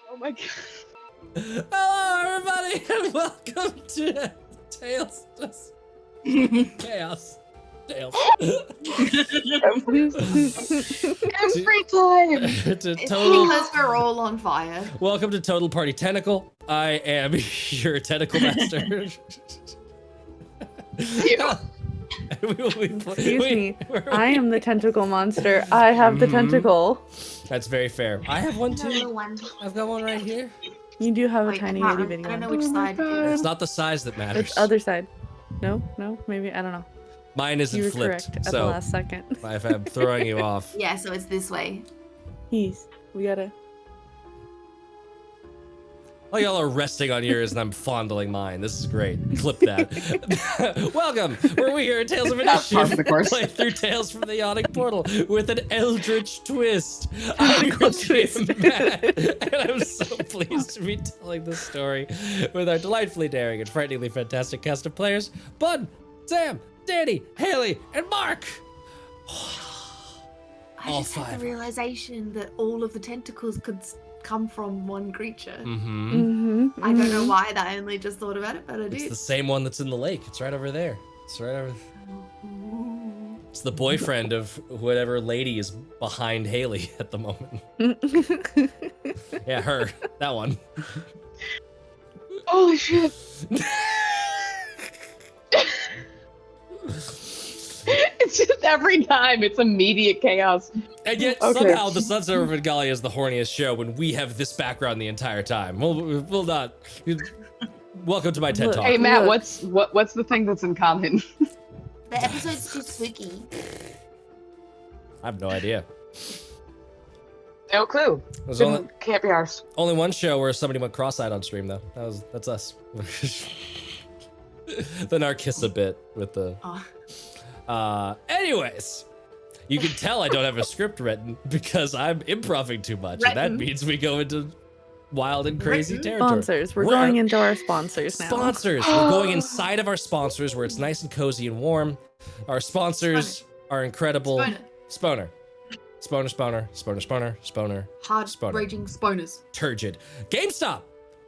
Oh my god. Hello, everybody, and welcome to Tales Chaos. Tales. Every time. to It's total. because we're all on fire. Welcome to Total Party Tentacle. I am your tentacle master. We will be Excuse me. I am the tentacle monster. I have the tentacle. That's very fair. I have one Another too. one. I've got one right here. You do have a Wait, tiny I itty can't bitty I don't know one. which Oh my side. God. It's not the size that matters. It's other side. No, maybe, I don't know. Mine isn't You were flipped, correct at the so last second. if I'm throwing you off. Yeah, so it's this way. We gotta. Oh, y'all are resting on yours and I'm fondling mine. This is great. Clip that. Welcome, where we here at Tales of That's part of Initiative the course. play through Tales from the Yawning Portal with an eldritch twist. I'm your Twist. Matt, and I'm so pleased to be telling this story with our delightfully daring and frighteningly fantastic cast of players, Bud, Sam, Danny, Haley, and Mark. I All just had five. the realization that all of the tentacles could come from one creature. Mm-hmm. I don't know why that only just thought about it, but I It's did. the same one that's in the lake. It's right over there. It's right over. Ooh. It's the boyfriend of whatever lady is behind Haley at the moment. Yeah, her. That one. Holy shit. It's just every time it's immediate chaos. And yet Okay. somehow the Sunset of Regalia is the horniest show when we have this background the entire time. We'll not. Welcome to my TED Look. Talk. Hey Matt, Look. what's the thing that's in common? The episode's too spooky. I have no idea. No clue. There's only, Can't be ours. only one show where somebody went cross-eyed on stream though. That's us. The Narkissa bit with the. Anyways, you can tell I don't have a script written because I'm improvising too much, and that Written. means we go into wild and crazy Written. territory. Sponsors. We're Where- going into our sponsors now. Sponsors. We're going inside of our sponsors where it's nice and cozy and warm. Our sponsors are incredible. Sponer. Sponer. Hard Sponer. raging sponers. Turgid. GameStop.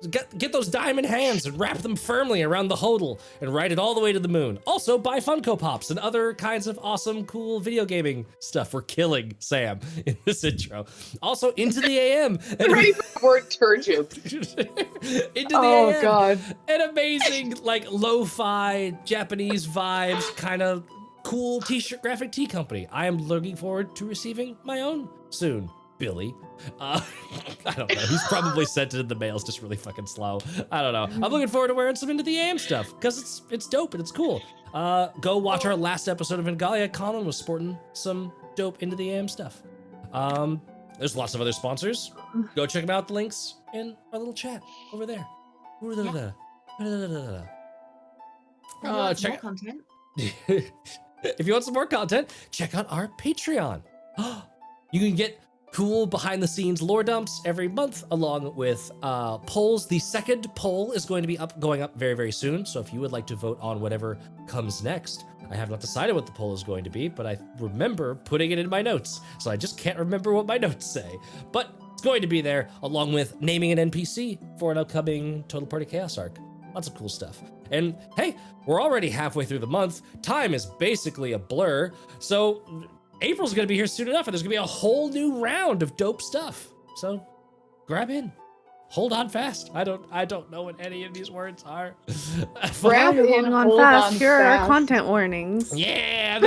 Get those diamond hands and wrap them firmly around the hodl and ride it all the way to the moon. Also, buy Funko Pops and other kinds of awesome, cool video gaming stuff. We're killing Sam in this intro. Also, Into the AM. Ready for the word turgid. Into the Oh AM. god. An amazing, like, lo-fi, Japanese vibes, kind of cool t-shirt graphic tee company. I am looking forward to receiving my own soon, Billy. I don't know. He's probably sent it in the mail. It's just really fucking slow. I don't know. I'm looking forward to wearing some Into the AM stuff because it's dope and it's cool. Go watch our last episode of Ingalia. Colin was sporting some dope Into the AM stuff. There's lots of other sponsors. Go check them out. The links in our little chat over there. Check Check. content. If you want some more content, check out our Patreon. You can get cool behind the scenes lore dumps every month along with polls. The second poll is going to be going up very, very soon. So if you would like to vote on whatever comes next, I have not decided what the poll is going to be, but I remember putting it in my notes. So I just can't remember what my notes say, but it's going to be there along with naming an NPC for an upcoming Total Party Chaos arc. Lots of cool stuff. And hey, we're already halfway through the month. Time is basically a blur. So April's gonna be here soon enough, and there's gonna be a whole new round of dope stuff. So grab in. Hold on fast. I don't know what any of these words are. Grab You're in, holding on hold fast. on Here are our fast. content warnings. Yeah.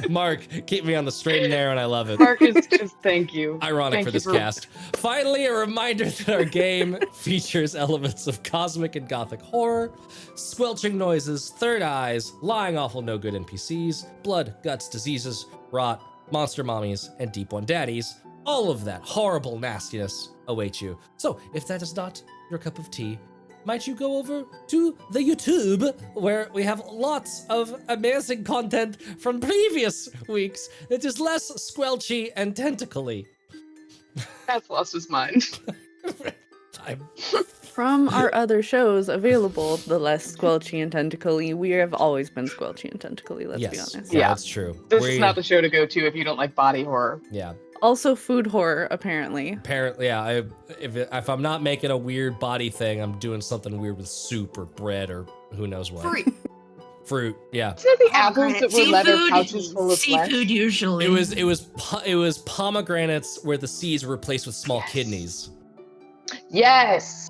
Mark, keep me on the straight and narrow, and I love it. Marcus, just thank you. Ironic Thank for you this cast. Finally, a reminder that our game features elements of cosmic and gothic horror, squelching noises, third eyes, lying awful no good NPCs, blood, guts, diseases, rot, monster mommies, and deep one daddies. All of that horrible nastiness awaits you. So if that is not your cup of tea, might you go over to the YouTube where we have lots of amazing content from previous weeks that is less squelchy and tentacly. That's lost his mind. From our other shows available, the less squelchy and tentacly, we have always been squelchy and tentacly, let's be honest. Yeah, Yeah. that's true. This is not the show to go to if you don't like body horror. Yeah. Also food horror, apparently. Apparently, yeah. If I'm not making a weird body thing, I'm doing something weird with soup or bread or who knows what. Fruit, yeah. Is it the apples that were leather pouches full of seafood flesh? usually. It was pomegranates where the seeds were replaced with small kidneys. Yes.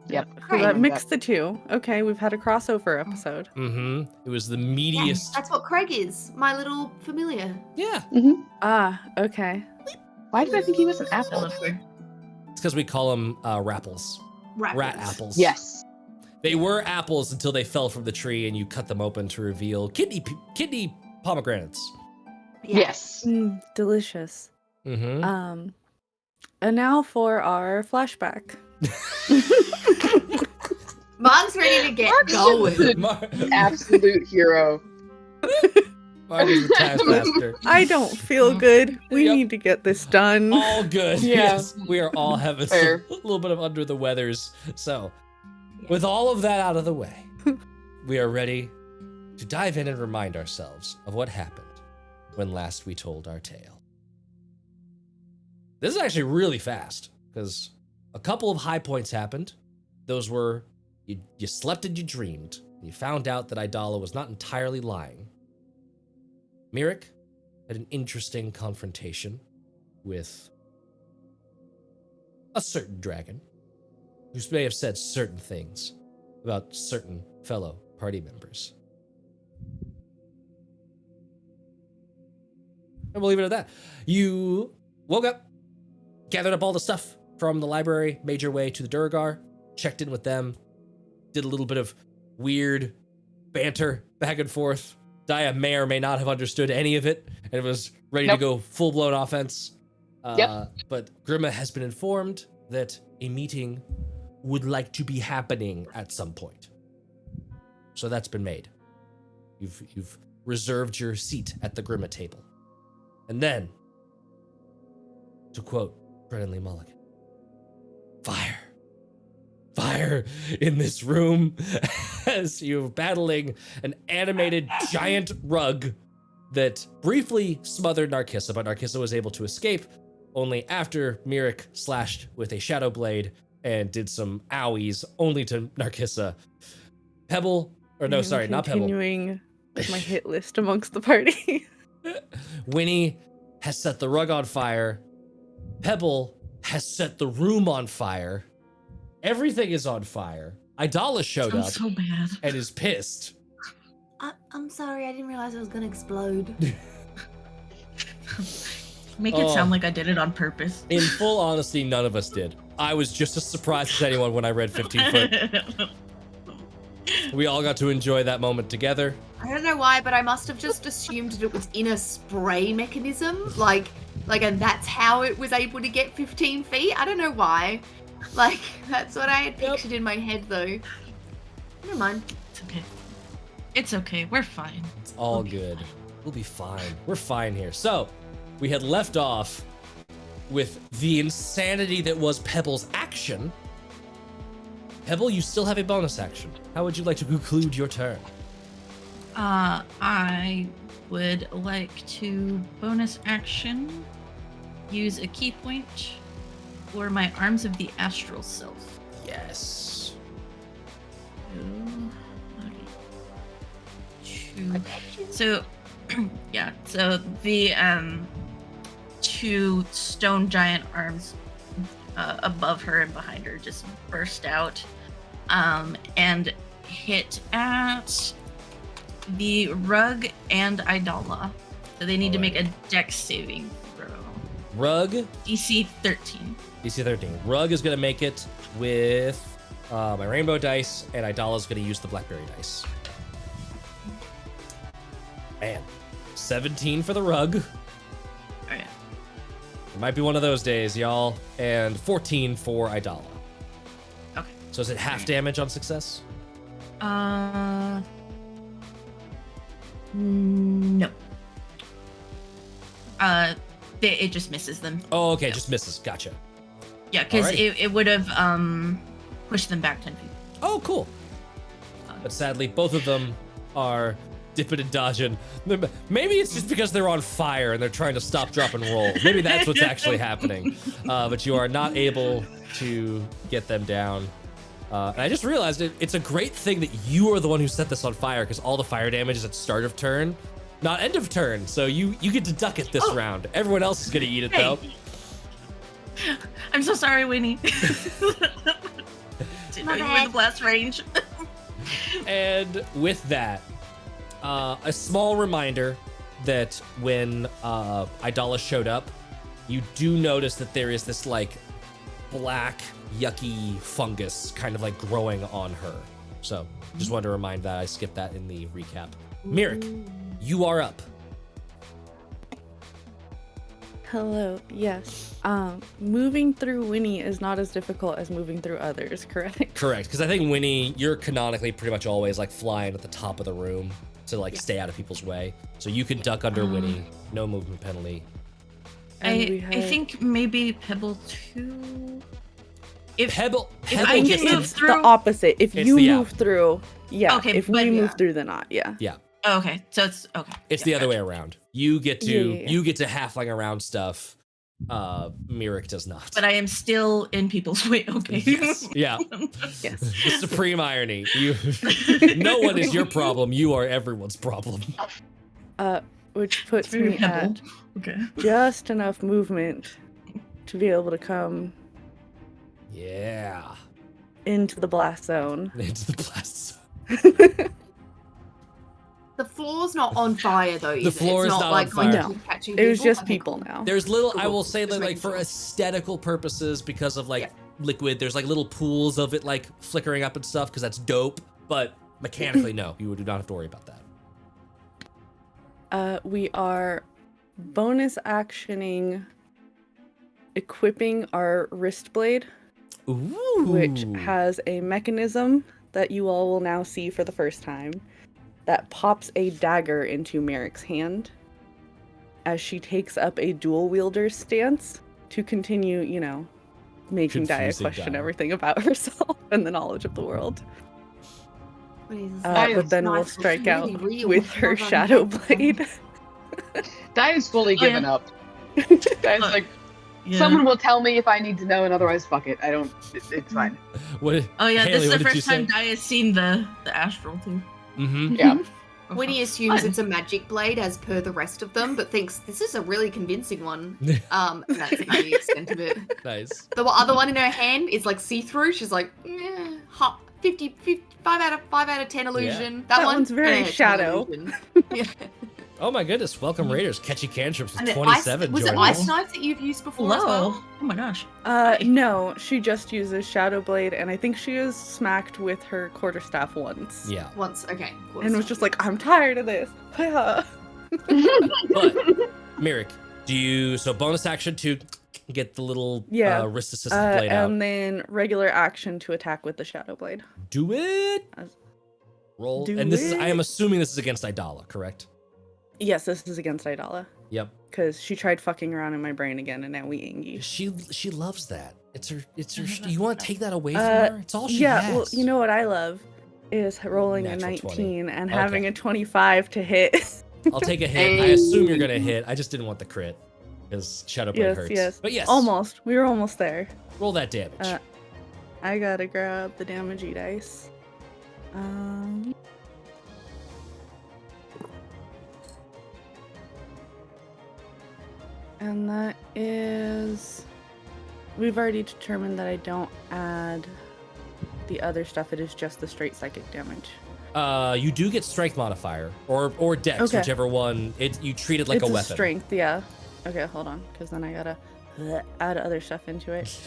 Yep. So that mixed the two. Okay, we've had a crossover episode. Mm-hmm. It was the Yes, meatiest. that's what Craig is. My little familiar. Yeah. Ah, okay. Why did I think he was an I apple? love her. It's because we call them rapples. Rat apples. Yes. They were apples until they fell from the tree and you cut them open to reveal kidney pomegranates. Yes. Delicious. Mm-hmm. And now for our flashback. Mark's ready to get Mark's going. Absolute hero. Mark is the taskmaster. I don't feel good. We Yep. need to get this done. All good. Yeah. Yes, we are all having Fair. a little bit of under the weathers. So, with all of that out of the way, we are ready to dive in and remind ourselves of what happened when last we told our tale. This is actually really fast because a couple of high points happened. Those were you slept and you dreamed. You found out that Idalla was not entirely lying. Mirek had an interesting confrontation with a certain dragon who may have said certain things about certain fellow party members. And we'll leave it at that. You woke up, gathered up all the stuff from the library, made your way to the Durgar, checked in with them, did a little bit of weird banter back and forth. Daja may or may not have understood any of it and was ready to go full-blown offense. But Grimma has been informed that a meeting would like to be happening at some point. So that's been made. You've reserved your seat at the Grimma table. And then, to quote Brennan Lee Mulligan, fire in this room as you're battling an animated giant rug that briefly smothered Narkissa, but Narkissa was able to escape only after Mirek slashed with a shadow blade and did some owies only to Narkissa. Pebble, or no, sorry, not Pebble. Continuing with my hit list amongst the party. Winnie has set the rug on fire. Pebble has set the room on fire. Everything is on fire. Idalla showed I'm up so bad. and is pissed. I'm sorry, I didn't realize I was gonna explode. Make it sound like I did it on purpose. In full honesty, none of us did. I was just as surprised as anyone when I read 15 foot. We all got to enjoy that moment together. I don't know why, but I must have just assumed that it was in a spray mechanism, like, and that's how it was able to get 15 feet. I don't know why. Like, that's what I had pictured in my head, though. Never mind. It's okay. It's okay. We're fine. It's all good. We'll be fine. We're fine here. So, we had left off with the insanity that was Pebble's action. Pebble, you still have a bonus action. How would you like to conclude your turn? I would like to bonus action use a key point for my Arms of the Astral Self. Yes. So, yeah. So the two stone giant arms above her and behind her just burst out and hit at the rug and Idalla. So they need to make a dex saving throw. Rug. DC 13. DC 13. Rug is going to make it with my rainbow dice, and Idalla's going to use the blackberry dice. Man, 17 for the rug. Oh yeah. It might be one of those days, y'all. And 14 for Idalla. Okay. So is it half damage on success? No. It just misses them. Oh, okay, Yeah. just misses. Gotcha. Yeah, because Alrighty. it would have pushed them back 10 feet. Oh, cool. But sadly, both of them are dipping and dodging. Maybe it's just because they're on fire and they're trying to stop, drop, and roll. Maybe that's what's actually happening. But you are not able to get them down. And I just realized it's a great thing that you are the one who set this on fire, because all the fire damage is at start of turn, not end of turn. So you get to duck it this round. Everyone else is gonna eat it though. I'm so sorry, Winnie. My Are you in bad. the blast range? And with that, a small reminder that when Idalla showed up, you do notice that there is this like black, yucky fungus kind of like growing on her. So just wanted to remind that. I skipped that in the recap. Mirik, you are up. Hello. Yes. Moving through Winnie is not as difficult as moving through others, correct? Correct, because I think Winnie, you're canonically pretty much always like flying at the top of the room to like stay out of people's way. So you can duck under Winnie, no movement penalty. And I think maybe Pebble too. If Pebble I can gets move to- it's through- the opposite. If It's you the move through, yeah. Okay, if but we move yeah. through, then not. Yeah. Yeah, oh, okay, so it's okay. it's Yeah, the other way gotcha. around. You get to Yeah. you get to halfling around stuff. Mirik does not. But I am still in people's way. Okay. Yes. Yeah. Yes. The supreme irony. You, no one is your problem. You are everyone's problem. Which puts Very me Pebble. at Okay. just enough movement to be able to come Yeah. into the blast zone. Into the blast zone. The floor's not on fire though. The Is floor it? is It's not on like fire. going to keep catching It was people? just Okay, people cool. now. There's little, I Cool. will say Just that like making for sure. aesthetical purposes, because of like Yeah. liquid, there's like little pools of it like flickering up and stuff, because that's dope. But mechanically, no, you do not have to worry about that. We are bonus actioning equipping our wrist blade, Ooh. which has a mechanism that you all will now see for the first time that pops a dagger into Merrick's hand as she takes up a dual wielder stance to continue, making Daja Confusing question Daja. everything about herself and the knowledge of the world. What is this? That But is then we'll nice. strike It's out really real. with her Well done. shadow blade. Diane's fully Oh, yeah. given up. Diane's like, Yeah. someone will tell me if I need to know, and otherwise, fuck it. I don't. It's fine. What? Oh yeah, Haley, this is what the did you first time say? Daya's seen the astral too. Mm-hmm. Yeah. Winnie assumes Fine. it's a magic blade as per the rest of them, but thinks this is a really convincing one. And that's the extent of it. Nice. The other one in her hand is like see-through. She's like, 50, 5 out of 10 illusion. That one, one's very 10 shadow. illusion. Yeah. Oh my goodness! Welcome Raiders, catchy cantrips with And the 27. was it joining ice us. knives that you've used before as Hello. well? Oh my gosh. No, she just uses shadow blade, and I think she is smacked with her quarterstaff once. Yeah, Once, okay. Cool. And was just like, I'm tired of this. but Mirik, do you bonus action to get the little Yeah. wrist assisted blade out? And then regular action to attack with the shadow blade. Do it. As- Roll. Do And this is, I am it. assuming this is against Idalla, correct? Yes, this is against Idalla. Yep. Because she tried fucking around in my brain again, and now we Angie. She loves that. It's her. You want to take that away from Uh, her? It's all she Yeah, has. well, you know what I love is rolling a Natural 19 20. and Okay. having a 25 to hit. I'll take a hit. I assume you're gonna hit. I just didn't want the crit because Shadow Blade Yes, hurts. yes. But yes, Almost. We were almost there. roll that damage. I gotta grab the damagey dice. And that is... We've already determined that I don't add the other stuff. It is just the straight psychic damage. You do get strength modifier or dex, Okay. whichever one. You treat it like it's a weapon. strength, yeah. Okay, hold on, because then I gotta add other stuff into it.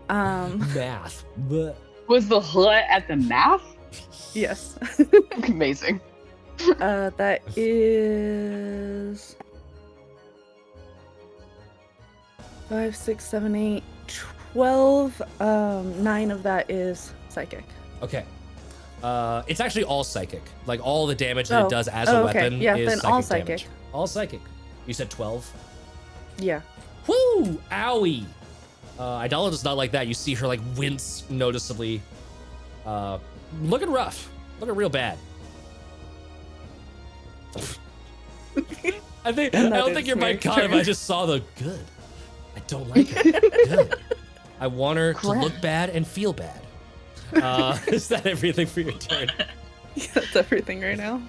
Math. Bleh. Was the hut at the math? Yes. Amazing. That is 5, 6, 7, 8, 12. 9 of that is psychic. Okay. It's actually all psychic. Like all the damage that Oh. it does as a Oh, okay. weapon Yeah, is then psychic all damage. psychic. All psychic. You said 12? Yeah. Woo! Owie! Idalla does not like that. You see her like wince noticeably. Looking rough. Looking real bad. I And don't that think is your mic Merrick's caught it. turn. I just saw the good. I don't like it. Good. I want her to Crap. look bad and feel bad. Is that everything for your turn? Yeah, that's everything right now.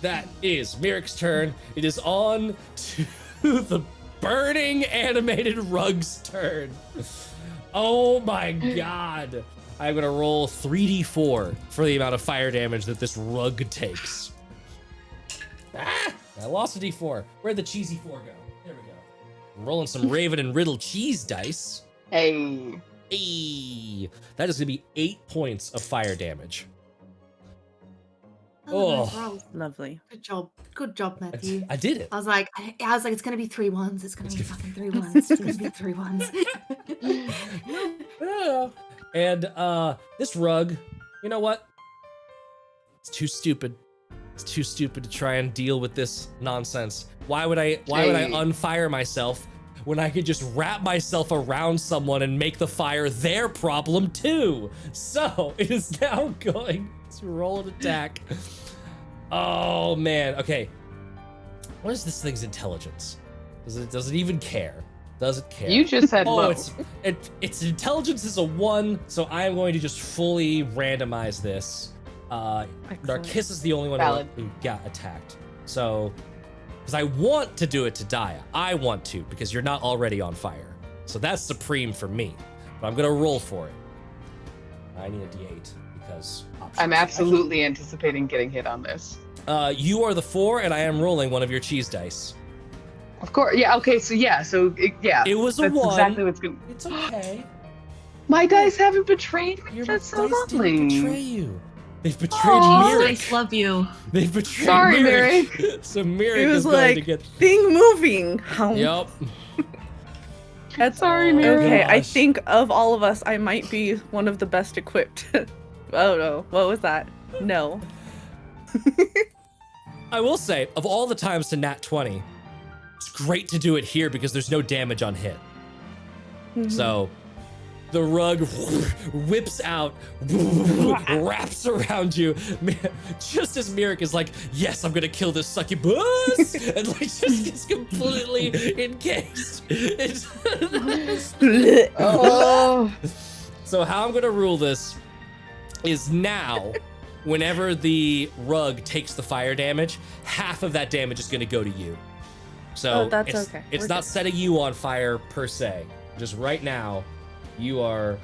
That is Miric's turn. It is on to the burning animated rug's turn. Oh my god. I'm gonna roll 3d4 for the amount of fire damage that this rug takes. Ah! I lost a d4. Where'd the cheesy 4 go? There we go. I'm rolling some Raven and Riddle cheese dice. Hey. Hey, that is gonna be 8 points of fire damage. Oh, nice Oh. roll. Lovely. Good job, Matthew. I did it. I was like, it's gonna be 3 1s. It's gonna be fucking 3 1s. It's gonna be 3 1s. Yeah. And this rug, you know what? It's too stupid. It's too stupid to try and deal with this nonsense. Why would I unfire myself when I could just wrap myself around someone and make the fire their problem too? So it is now going to roll an attack. Oh man. Okay. What is this thing's intelligence? Does it even care? Does it care? You just said Oh, low. its intelligence is a 1, so I'm going to just fully randomize this. Narkissa is the only one Valid. who got attacked. So, because I want to do it to Daja. I want to, because you're not already on fire. So that's supreme for me. But I'm gonna roll for it. I need a d8 because options. I'm absolutely anticipating getting hit on this. You are the 4, and I am rolling one of your cheese dice. Of course. Yeah. Okay. So yeah. It was a That's 1. exactly what's good. It's okay. My dice haven't betrayed me. Your That's so dice lovely. didn't betray you. They've betrayed Aw. Mirrick. Dice love you. They've betrayed Sorry, Mirrick. So Mirrick It is was going like to get. thing moving. Yep. That's Sorry, Oh, Mary. okay. I gosh. think of all of us, I might be one of the best equipped. Oh no, what was that? No. I will say, of all the times to nat 20, it's great to do it here because there's no damage on hit. So the rug whips out, wraps around you, just as Mirrick is like, yes, I'm gonna kill this succubus, and like just gets completely encased. Oh. So how I'm gonna rule this is now, whenever the rug takes the fire damage, half of that damage is gonna go to you. So Oh, that's it's, okay. it's We're not good. setting you on fire per se. Just right now, you are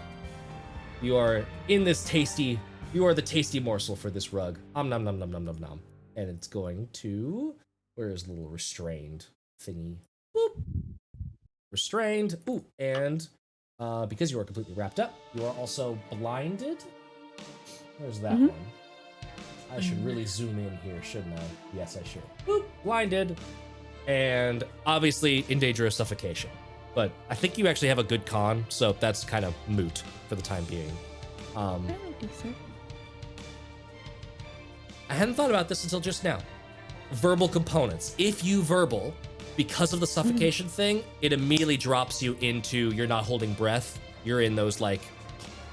in this tasty. You are the tasty morsel for this rug. Nom nom nom nom nom nom nom. And it's going to, where is little restrained thingy? Boop. Restrained. Ooh, and because you are completely wrapped up, you are also blinded. Where's that Mhm. one? I should really zoom in here, shouldn't I? Yes, I should. Boop, blinded. And obviously in danger of suffocation. But I think you actually have a good con, so that's kind of moot for the time being. I hadn't thought about this until just now. Verbal components. If you verbal, because of the suffocation thing, it immediately drops you into you're not holding breath. You're in those like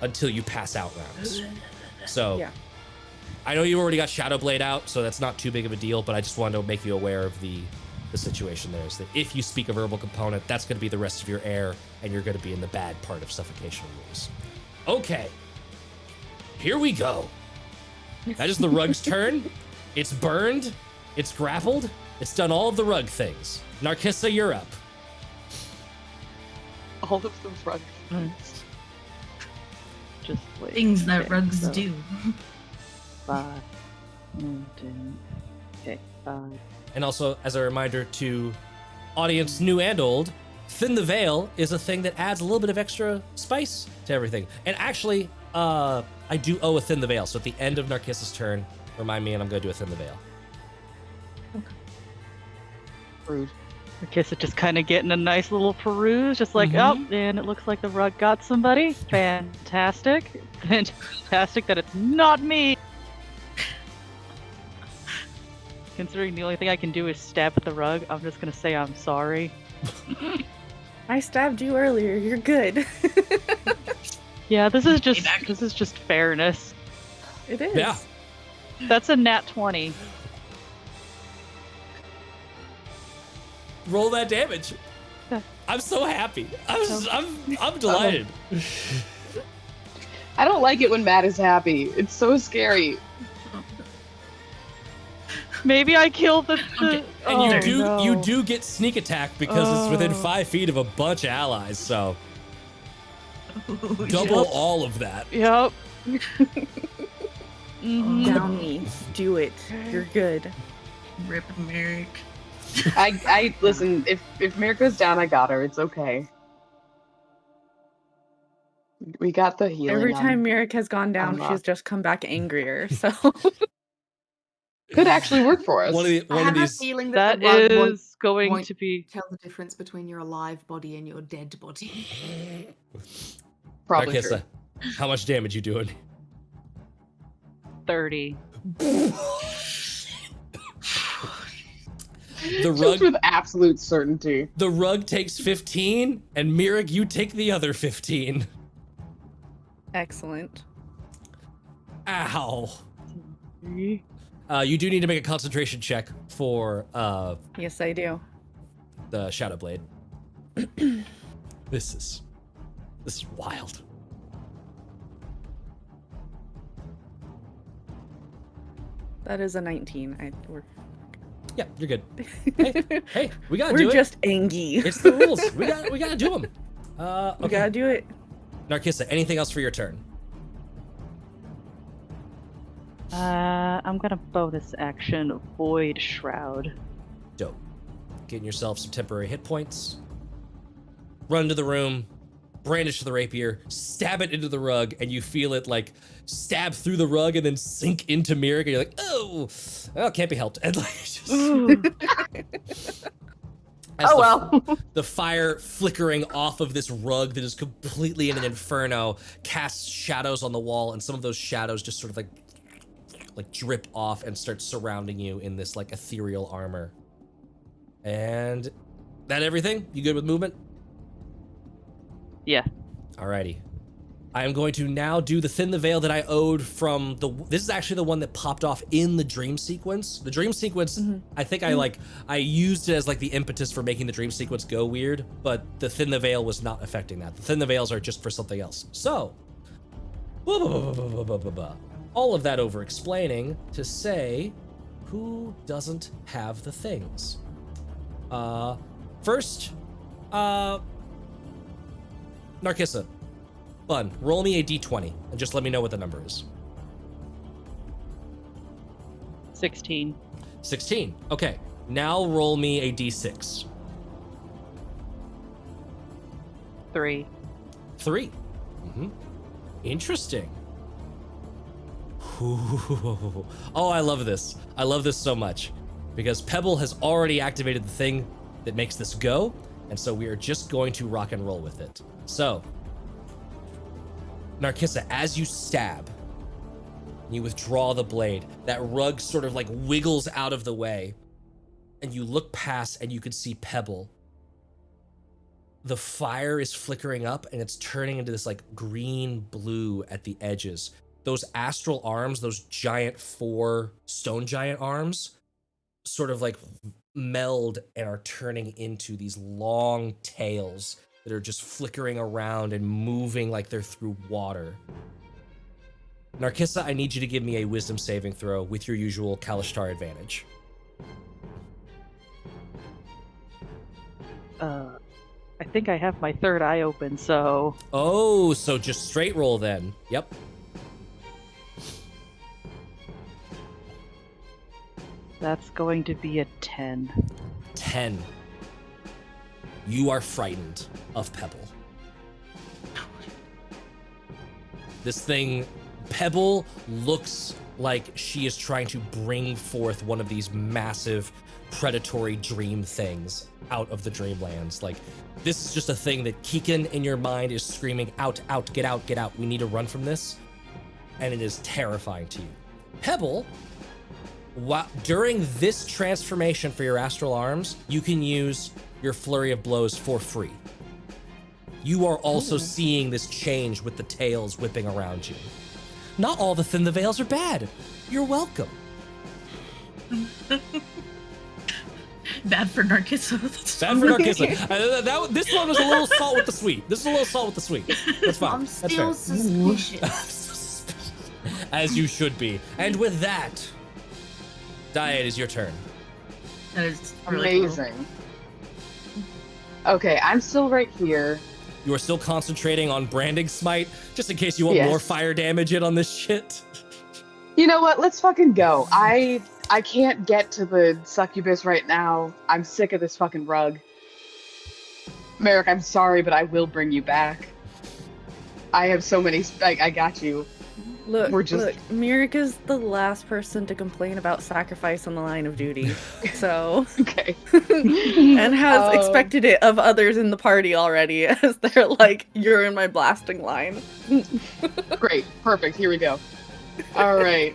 until you pass out rounds. So Yeah. I know you already got Shadow Blade out, so that's not too big of a deal, but I just wanted to make you aware of the situation there is that if you speak a verbal component, that's going to be the rest of your air, and you're going to be in the bad part of suffocation rules. Okay. Here we go. That is the rug's turn. It's burned. It's grappled. It's done all of the rug things. Narkissa, you're up. All of them rug. Just wait. Things that Okay, rugs so do. 5, 10. Okay, 5. And also, as a reminder to audience new and old, Thin the Veil is a thing that adds a little bit of extra spice to everything. And actually, I do owe a Thin the Veil. So at the end of Narkissa's turn, remind me and I'm going to do a Thin the Veil. Rude. Narkissa just kind of getting a nice little peruse, just like, Mhm. oh, and it looks like the rug got somebody. Fantastic. Fantastic that it's not me. Considering the only thing I can do is stab at the rug, I'm just gonna say I'm sorry. I stabbed you earlier. You're good. Yeah, this is just Payback. fairness. It is. Yeah. That's a nat 20. roll that damage. I'm so happy. I'm delighted. I don't like it when Matt is happy. It's so scary. Maybe I killed the. Okay. And Oh, you no. do get sneak attack because it's within 5 feet of a bunch of allies. So Ooh, double all of that. Yep. Mhm. Down me. Do it. You're good. Rip Merrick. I listen. If Mirka's down, I got her. It's okay. We got the healing. Every time Mirik has gone down, I'm she's just come back angrier. So could actually work for us. One I of have a these. feeling that That the rug won't is going won't- to be tell the difference between your alive body and your dead body. Probably Narkissa, how much damage you doing? 30. The true. rug. Just with absolute certainty. The rug takes 15, and Mirik, you take the other 15. excellent. Ow. You do need to make a concentration check for Yes, I do. the Shadow Blade. This is wild. That is a 19. Yeah, you're good. Hey, we gotta We're do it. just angry. It's the rules. We gotta do them. We Okay. gotta do it. Narkissa, anything else for your turn? I'm gonna bonus action Void Shroud. Dope. Getting yourself some temporary hit points. Run to the room, brandish the rapier, stab it into the rug, and you feel it like stab through the rug and then sink into Mirik, and you're like, oh, well, can't be helped. And like, just, as Oh well. the fire flickering off of this rug that is completely in an inferno casts shadows on the wall, and some of those shadows just sort of like drip off and start surrounding you in this like ethereal armor. And that everything? You good with movement? Yeah. Alrighty. I am going to now do the Thin the Veil that I owed from this is actually the one that popped off in the dream sequence. The dream sequence, I think I used it as like the impetus for making the dream sequence go weird, but the Thin the Veil was not affecting that. The Thin the Veils are just for something else. So, all of that over explaining to say, who doesn't have the things? First, Narkissa, Bun, roll me a d20 and just let me know what the number is. 16. 16. Okay, now roll me a d6. 3. 3. Interesting. Ooh. Oh, I love this. I love this so much because Pebble has already activated the thing that makes this go, and so we are just going to rock and roll with it. So, Narkissa, as you stab, you withdraw the blade, that rug sort of like wiggles out of the way, and you look past and you can see Pebble. The fire is flickering up and it's turning into this like green blue at the edges. Those astral arms, those giant 4 stone giant arms, sort of like meld and are turning into these long tails that are just flickering around and moving like they're through water. Narkissa, I need you to give me a wisdom saving throw with your usual Kalashtar advantage. I think I have my third eye open, so Oh, so just straight roll then. Yep. that's going to be a 10. 10. You are frightened of Pebble. This thing, Pebble, looks like she is trying to bring forth one of these massive predatory dream things out of the dreamlands. Like, this is just a thing that Keegan in your mind is screaming, out, out, get out, get out. We need to run from this. And it is terrifying to you. Pebble, during this transformation for your astral arms, you can use your flurry of blows for free. You are also seeing this change with the tails whipping around you. Not all the Thin the Veils are bad. You're welcome. Bad for Narkissa. Bad for Narkissa. This one was a little salt with the sweet. This is a little salt with the sweet. That's fine. I'm That's still fair. suspicious. As you should be. And with that, Daja, it is your turn. That is really Amazing. Okay, I'm still right here. You are still concentrating on branding smite, just in case you want Yes. more fire damage in on this shit. You know what? Let's fucking go. I can't get to the succubus right now. I'm sick of this fucking rug. Merrick, I'm sorry, but I will bring you back. I have so many. I got you. Look, We're just- look, Mirik is the last person to complain about sacrifice on the line of duty. So, Okay. and has expected it of others in the party already, as they're like, you're in my blasting line. Great. Perfect. Here we go. All right.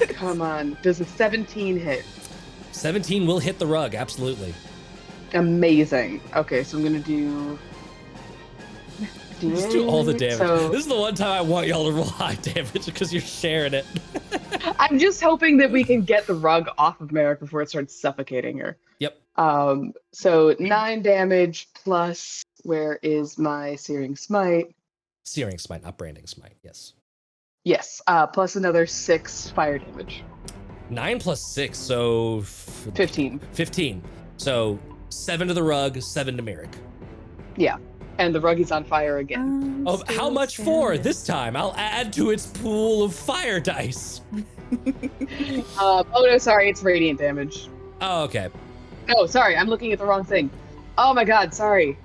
Come on. Does a 17 hit? 17 will hit the rug, absolutely. Amazing. Okay, so I'm gonna do. Just do all the damage. So This is the one time I want y'all to roll high damage because you're sharing it. I'm just hoping that we can get the rug off of Merrick before it starts suffocating her. Yep. So 9 damage plus. Where is my searing smite? Searing smite, not branding smite, yes. Yes. Plus another 6 fire damage. 9 plus 6, so 15. 15. So 7 to the rug, 7 to Merrick. Yeah. And the rug is on fire again. Oh, how much for this time? I'll add to its pool of fire dice. Oh no, sorry, it's radiant damage. Oh, okay. Oh, sorry, I'm looking at the wrong thing. Oh my god, sorry.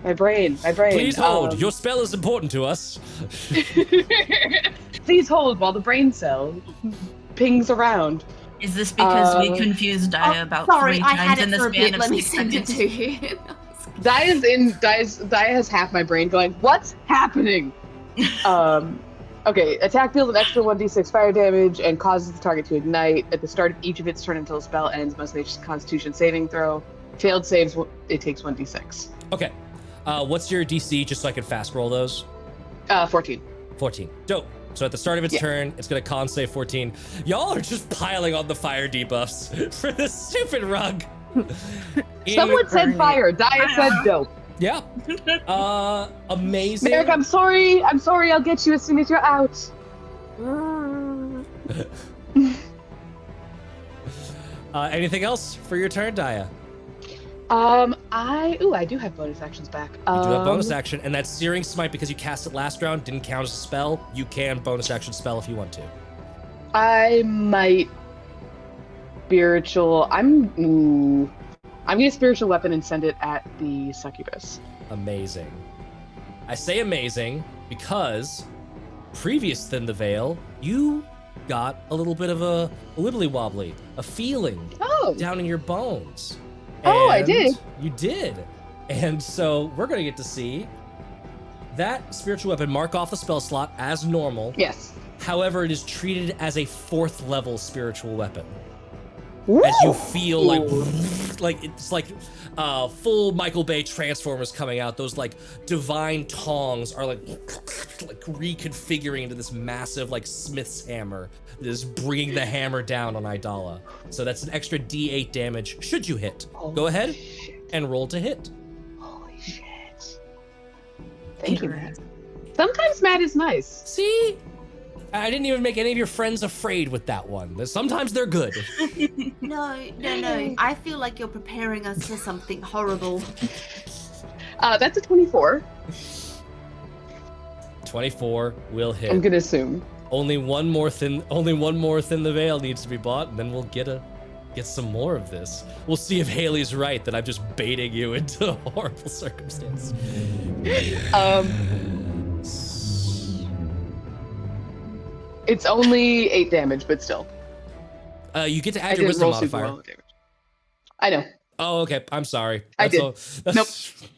My brain. Please hold. Your spell is important to us. Please hold while the brain cell pings around. Is this because we confused Daja about Sorry, 3 I times had in it the for a span bit. of Let me 6 send it seconds? to you. Daja has half my brain going, what's happening? Okay, attack deals an extra 1d6 fire damage and causes the target to ignite. At the start of each of its turn until the spell ends, must make a Constitution saving throw. Failed saves, it takes 1d6. Okay. What's your DC, just so I can fast roll those? 14. 14. Dope. So at the start of its turn, it's going to con save 14. Y'all are just piling on the fire debuffs for this stupid rug. Someone said fire. Daja said dope. Yeah. Amazing. Merrick, I'm sorry. I'll get you as soon as you're out. Anything else for your turn, Daja? I do have bonus actions back. You do have bonus action, and that Searing Smite, because you cast it last round, didn't count as a spell. You can bonus action spell if you want to. I might spiritual. I'm gonna spiritual weapon and send it at the succubus. Amazing. I say amazing because previous than the veil, you got a little bit of a wibbly wobbly, a feeling down in your bones. Oh, I did. You did. And so we're going to get to see that spiritual weapon mark off the spell slot as normal. Yes. However, it is treated as a 4th level spiritual weapon. Woo! As you feel like it's like full Michael Bay Transformers coming out. Those like divine tongs are like reconfiguring into this massive like Smith's hammer that is bringing the hammer down on Idalla. So that's an extra D8 damage should you hit. Go ahead and roll to hit. Holy shit. Thank you, Matt. Sometimes Matt is nice. See? I didn't even make any of your friends afraid with that one. Sometimes they're good. No. I feel like you're preparing us for something horrible. That's a 24. 24 will hit. I'm gonna assume. Only one more thin the veil needs to be bought, and then we'll get some more of this. We'll see if Haley's right that I'm just baiting you into a horrible circumstance. It's only 8 damage, but still. You get to add I your didn't wisdom roll super modifier. well with damage. I know. Oh, okay. I'm sorry. I did. That's- Nope.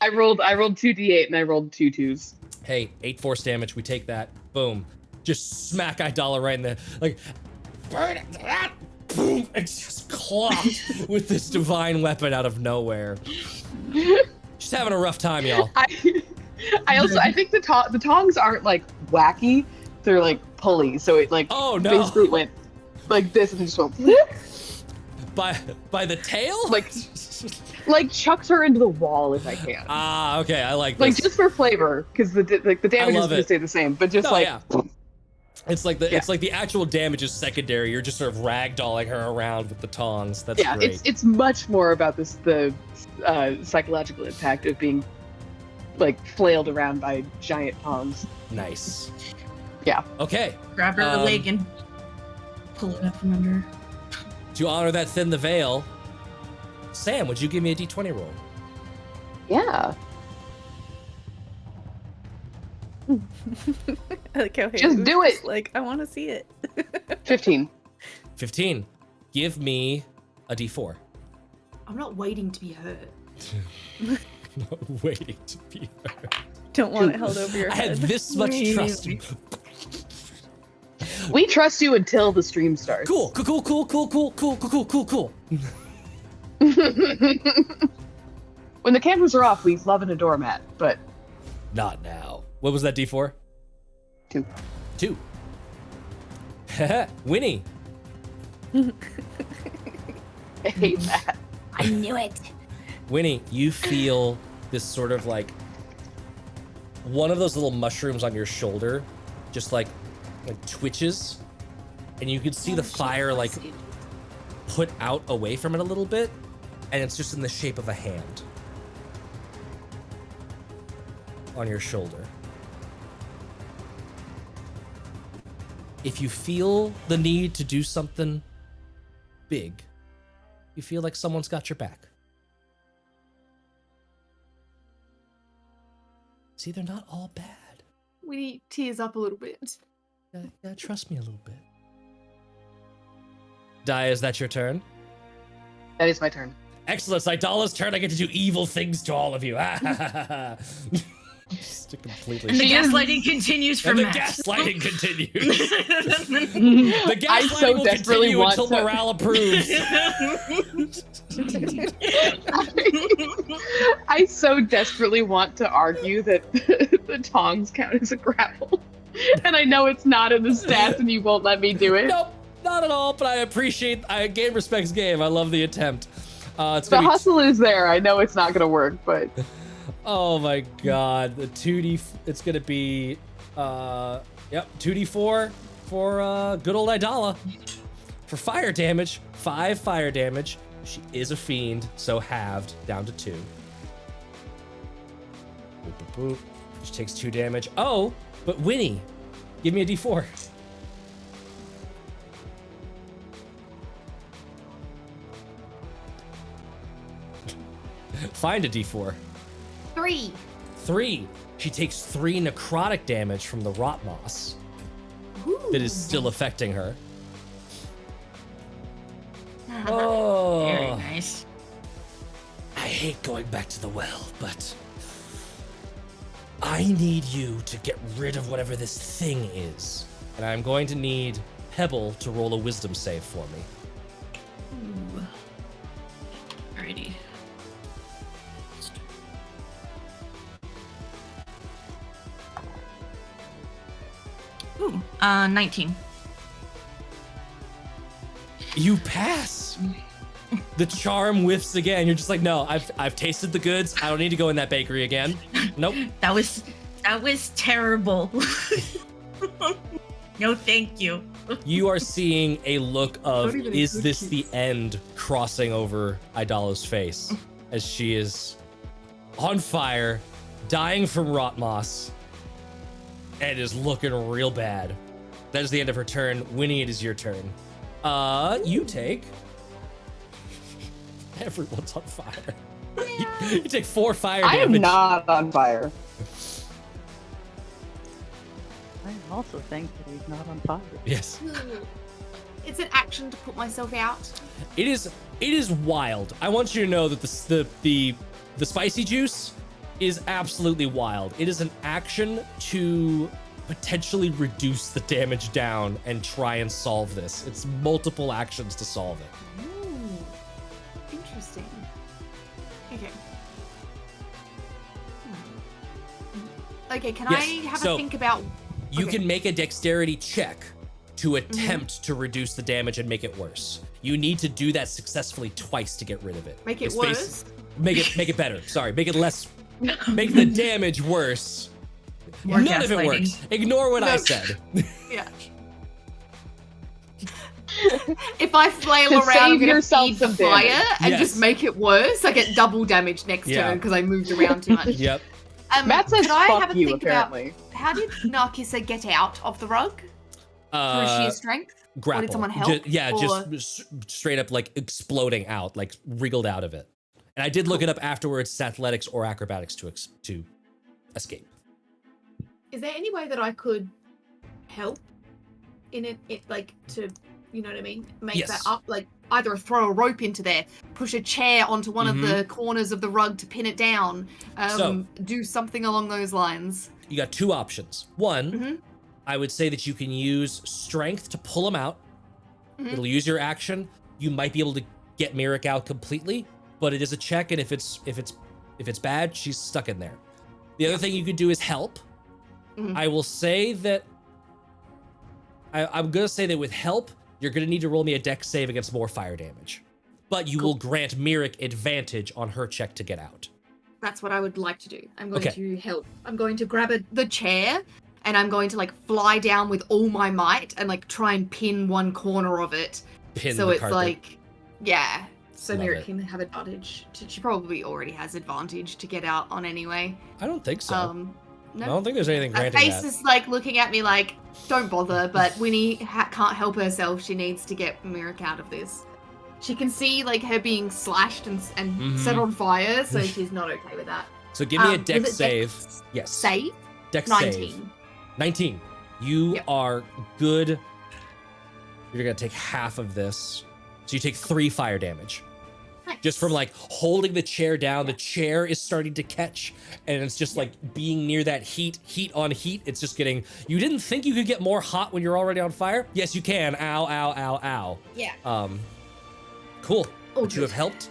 I rolled 2d8 and I rolled 2 2s. Hey, 8 force damage. We take that. Boom. Just smack Idalla right in the like. Burn it. Boom. It's just clocked with this divine weapon out of nowhere. Just having a rough time, y'all. I think the tongs aren't like wacky. They're like pulleys. So it like Oh no. basically went like this and just went. By the tail? Like chucks her into the wall if I can. Ah, okay, I like this. Like just for flavor, because the damage is love gonna it. stay the same, but just Yeah. It's like the actual damage is secondary. You're just sort of ragdolling her around with the tongs. That's great. it's much more about the psychological impact of being like flailed around by giant tongs. Nice. Yeah. Okay. Grab her leg and pull it up from under. To honor that thin the veil, Sam, would you give me a d20 roll? Yeah. I like how Just Haley do was it. Like, I want to see it. 15. 15. Give me a d4. I'm not waiting to be hurt. Not waiting to be heard. Don't want it held over your I head. had this much trust. We trust you until the stream starts. Cool. When the cameras are off, we love an doormat, but Not now. What was that d4? 2. 2. Winnie. I hate that. I knew it. Winnie, you feel this sort of like one of those little mushrooms on your shoulder just like twitches, and you can see the fire like put out away from it a little bit, and it's just in the shape of a hand on your shoulder. If you feel the need to do something big, you feel like someone's got your back. See, they're not all bad. Winnie tears up a little bit. Yeah, trust me a little bit. Daja, is that your turn? That is my turn. Excellent. It's Idalla's turn. I get to do evil things to all of you. Just a completely. And the gaslighting continues from And the Matt. gaslighting continues. The gaslighting will continue until morale approves. I so desperately want to argue that the tongs count as a grapple. And I know it's not in the stats and you won't let me do it. Nope, not at all, but I appreciate, game respects game. I love the attempt. It's The gonna be hustle is there. I know it's not going to work, but... Oh my god, the 2D, it's gonna be, 2D4 for, good old Idalla. For fire damage, 5 fire damage. She is a fiend, so halved, down to 2. Boop, boop, boop. She takes 2 damage. Oh, but Winnie, give me a D4. Find a D4. 3. 3. She takes 3 necrotic damage from the rot moss that is still affecting her. Oh, Very nice. I hate going back to the well, but I need you to get rid of whatever this thing is. And I'm going to need Pebble to roll a wisdom save for me. Ooh. Alrighty. Ooh, 19. You pass. The charm whiffs again. You're just like, no, I've tasted the goods. I don't need to go in that bakery again. Nope. That was terrible. No, thank you. You are seeing a look of, Don't even is include this kids. the end, crossing over Idalla's face as she is on fire, dying from rot moss, and is looking real bad. That is the end of her turn. Winnie, it is your turn. You take... Everyone's on fire. You take 4 fire I damage. am not on fire. I also think that he's not on fire. Yes. It's an action to put myself out. It is wild. I want you to know that the spicy juice is absolutely wild. It is an action to potentially reduce the damage down and try and solve this. It's multiple actions to solve it. Ooh, interesting. Okay. Okay, can Yes, I have so- a think about... You Okay. can make a dexterity check to attempt to reduce the damage and make it worse. You need to do that successfully twice to get rid of it. Make it It's worse. Make it better. Sorry, make it less. Make the damage worse. More None of it gaslighting. works. Ignore what I No. said. Yeah. If I flail To around, I'm save gonna yourself feed the some fire damage. and Yes. just make it worse. I get double damage next Yeah. turn because I moved around too much. Yep. Matt says, could I have fuck a you, think apparently. about how did Narkissa get out of the rug? Through sheer strength? Grapple. Or did someone help? Just straight up like exploding out, like wriggled out of it. And I did look it up afterwards. It's athletics or acrobatics to escape. Is there any way that I could help in it like to, you know what I mean? Make Yes. that up, like either throw a rope into there, push a chair onto one of the corners of the rug to pin it down, So- do something along those lines. You got two options. One, Mhm. I would say that you can use strength to pull him out. Mhm. It'll use your action. You might be able to get Mirik out completely, but it is a check, and if it's bad, she's stuck in there. The other thing you could do is help. Mhm. I will say that I'm gonna say that with help, you're gonna need to roll me a dex save against more fire damage. But you will grant Mirik advantage on her check to get out. That's what I would like to do. I'm going Okay. to help. I'm going to grab the chair and I'm going to like fly down with all my might and like try and pin one corner of it. Pin So the it's carpet. like, yeah. So Love Mirik it. can have advantage. She probably already has advantage to get out on anyway. I don't think so. No. I don't think there's anything Her granting face that. is like looking at me like, don't bother, but Winnie can't help herself. She needs to get Mirik out of this. She can see like her being slashed and set on fire, so she's not okay with that. So give me a Was dex it save. dex Yes. Save? Dex 19. save. 19. You Yep. are good. You're gonna take half of this. So you take 3 fire damage. Nice. Just from like holding the chair down. The chair is starting to catch, and it's just like being near that heat on heat. It's just getting, you didn't think you could get more hot when you're already on fire? Yes, you can. Ow, ow, ow, ow. Yeah. Cool. Oh, But you have good. helped.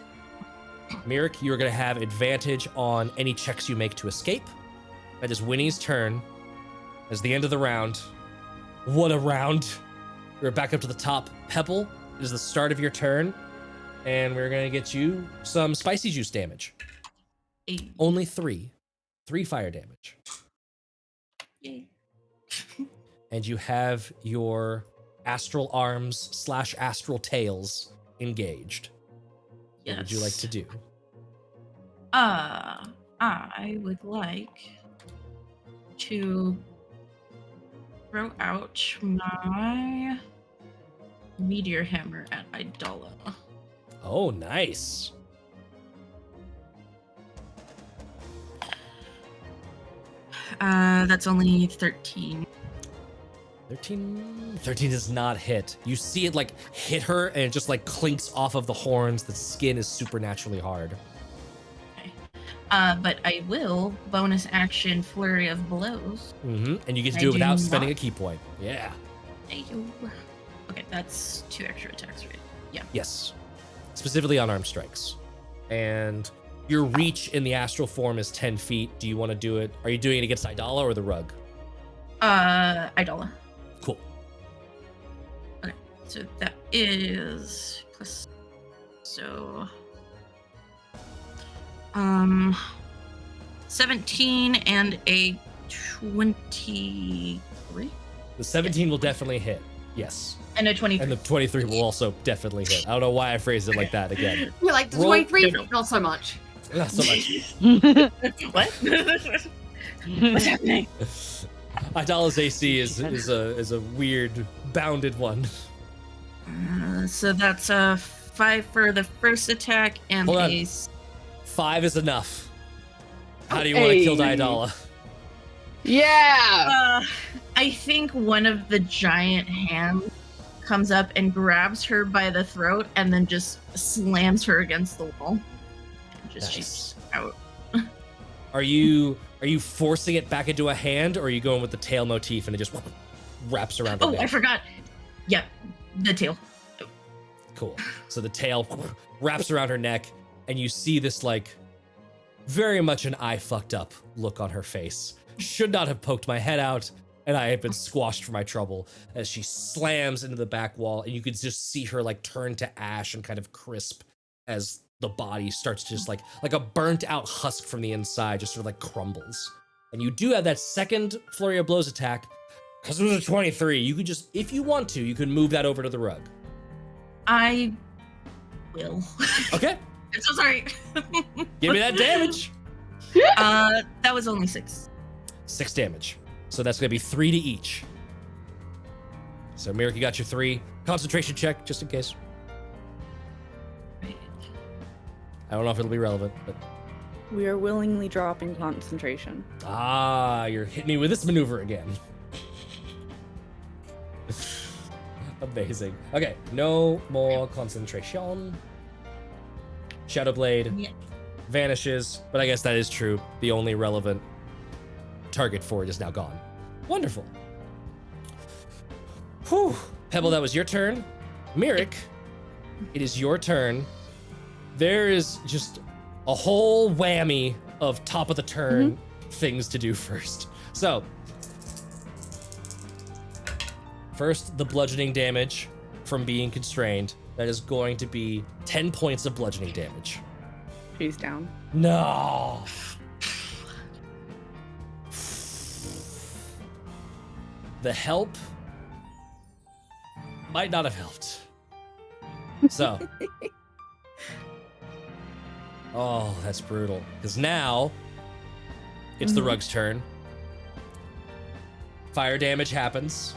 Mirik, you're gonna have advantage on any checks you make to escape. That is Winnie's turn. As the end of the round. What a round. We're back up to the top. Pebble, it is the start of your turn. And we're gonna get you some spicy juice damage. Hey, Only 3. 3 fire damage. yay. And you have your astral arms / astral tails engaged. What would you like to do? I would like to throw out my meteor hammer at Idalla. Oh, nice. That's only 13. 13 does not hit. You see it like hit her and it just like clinks off of the horns. The skin is supernaturally hard. Okay. But I will bonus action flurry of blows. And you get to I do it do without spending a not. key point. Yeah. Ayo. Okay, that's 2 extra attacks, right? Yeah. Yes. Specifically on arm strikes. And your reach in the astral form is 10 feet. Do you want to do it? Are you doing it against Idalla or the rug? Idalla. Cool. Okay, so that is plus. So. 17 and a 23. The 17 will definitely hit. Yes. And a 23. And the 23 will also definitely hit. I don't know why I phrased it like that again. You're like, the Roll- 23? No. Not so much. Not so much. What? What's happening? Idalla's AC is a weird bounded one. So that's a 5 for the first attack and Hold on. a 5 is enough. How do you want to kill Hey. Idalla? Yeah. I think one of the giant hands comes up and grabs her by the throat and then just slams her against the wall. And just Nice. she's out. Are you forcing it back into a hand, or are you going with the tail motif and it just wraps around her Oh, neck? I forgot. Yep, the tail. Cool. So the tail wraps around her neck, and you see this like very much an I fucked up look on her face. Should not have poked my head out. and I have been squashed for my trouble as she slams into the back wall, and you could just see her like turn to ash and kind of crisp as the body starts to just like a burnt out husk from the inside just sort of like crumbles. And you do have that second flurry of blows attack. Because it was a 23, you could just, if you want to, you could move that over to the rug. I will. Okay. I'm so sorry. Give me that damage. That was only 6. 6 damage. So that's going to be 3 to each. So, Mirek, you got your 3. Concentration check, just in case. Right. I don't know if it'll be relevant, but... We are willingly dropping concentration. Ah, you're hitting me with this maneuver again. Amazing. Okay, no more concentration. Shadowblade Yeah. vanishes, but I guess that is true. The only relevant target for it is now gone. Wonderful. Whew. Pebble, that was your turn. Mirek, it is your turn. There is just a whole whammy of top of the turn things to do first. So, first, the bludgeoning damage from being constrained. That is going to be 10 points of bludgeoning damage. She's down. No. The help might not have helped. So. Oh, that's brutal. Because now it's the rug's turn. Fire damage happens.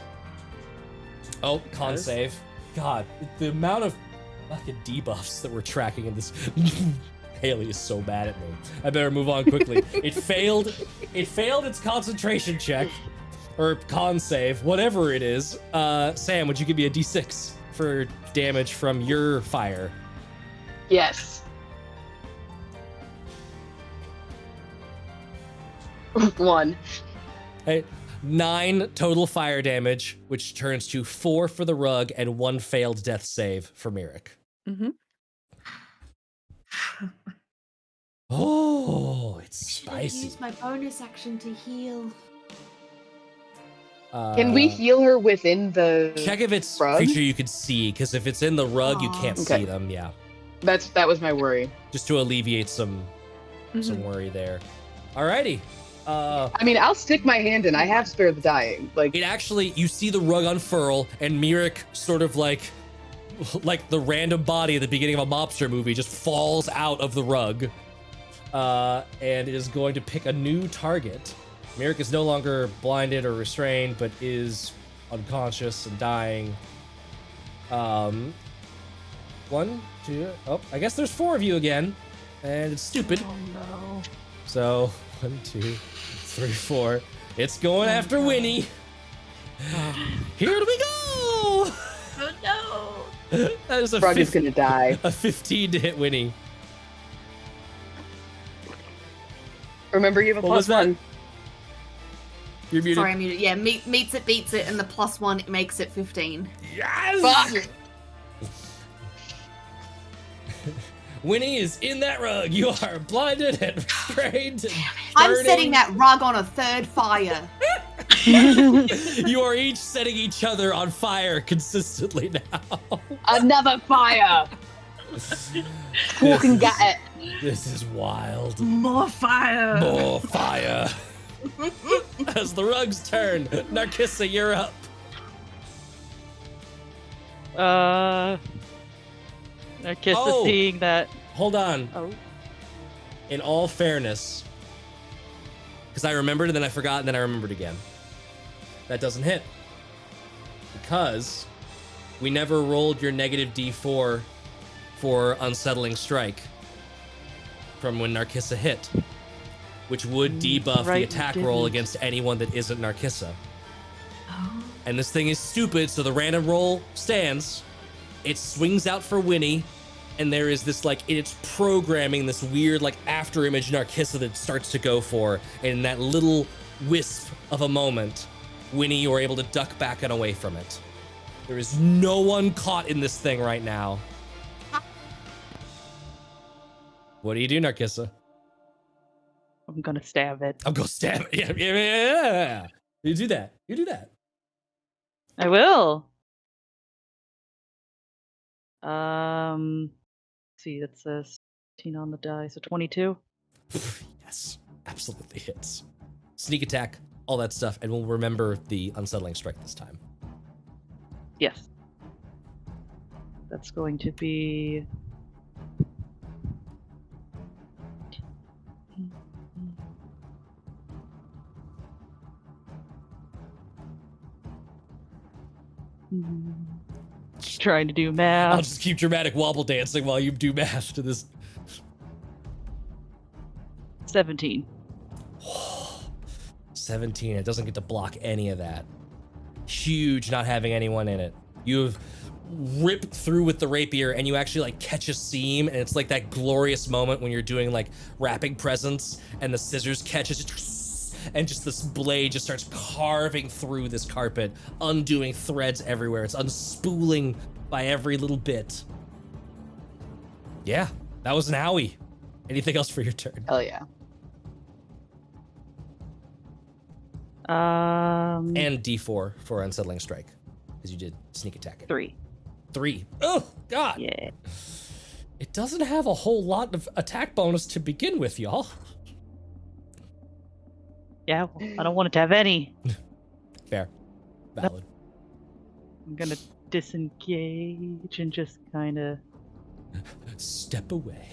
Oh, con save. God, the amount of fucking debuffs that we're tracking in this. Haley is so mad at me. I better move on quickly. It failed its concentration check. Or con save, whatever it is. Sam, would you give me a d6 for damage from your fire? Yes. 1. Hey, 9 total fire damage, which turns to 4 for the rug and 1 failed death save for Mirek. Mm-hmm. Oh, it's Should have spicy. used my bonus action to heal. Can we heal her within the check if it's rug? creature you could see? Because if it's in the rug, you can't Okay. see them. Yeah, That was my worry. just to alleviate some worry there. Alrighty. I mean, I'll stick my hand in. I have Spare the Dying. Like, It actually, you see the rug unfurl, and Mirek sort of like the random body at the beginning of a mobster movie just falls out of the rug, and it is going to pick a new target. Mirek is no longer blinded or restrained, but is unconscious and dying. 1, 2, oh, I guess there's 4 of you again, and it's stupid. Oh no. So 1, 2, 3, 4. It's going after Winnie. Here we go. Oh no! That is a Rug is gonna die. a 15 to hit Winnie. Remember, you have a What was plus that? 1. You're muted. Sorry, I muted. Yeah, meets it, beats it, and the +1 it makes it 15. Yes! Fuck! Winnie is in that rug. You are blinded and restrained. And I'm burning. setting that rug on a 3rd fire. You are each setting each other on fire consistently now. Another fire! Who can get it? This is wild. More fire! More fire. As the rug's turn, Narkissa, you're up. Narkissa Oh. seeing that. Hold on. Oh. In all fairness, because I remembered and then I forgot and then I remembered again. That doesn't hit. Because we never rolled your negative D4 for Unsettling Strike from when Narkissa hit, which would debuff right, the we attack roll didn't. against anyone that isn't Narkissa. Oh. And this thing is stupid, so the random roll stands. It swings out for Winnie, and there is this, like, it's programming this weird, like, after image Narkissa that starts to go for. And in that little wisp of a moment, Winnie, you're able to duck back and away from it. There is no one caught in this thing right now. What do you do, Narkissa? I'm gonna stab it. I'll go stab it. Yeah. You do that. You do that. I will. Let's see, that says 15 on the die, so 22. Yes, absolutely hits. Sneak attack, all that stuff, and we'll remember the unsettling strike this time. Yes. That's going to be... Just trying to do math. I'll just keep dramatic wobble dancing while you do math to this. 17. 17, it doesn't get to block any of that. Huge not having anyone in it. You've ripped through with the rapier and you actually like catch a seam, and it's like that glorious moment when you're doing like wrapping presents and the scissors catches and just this blade just starts carving through this carpet, undoing threads everywhere. It's unspooling by every little bit. Yeah, that was an owie. Anything else for your turn? Hell yeah. And D4 for unsettling strike, because you did sneak attack it. 3. Oh, God. Yeah. It doesn't have a whole lot of attack bonus to begin with, y'all. Yeah, well, I don't want it to have any. Fair. Valid. I'm gonna disengage and just kind of Step away.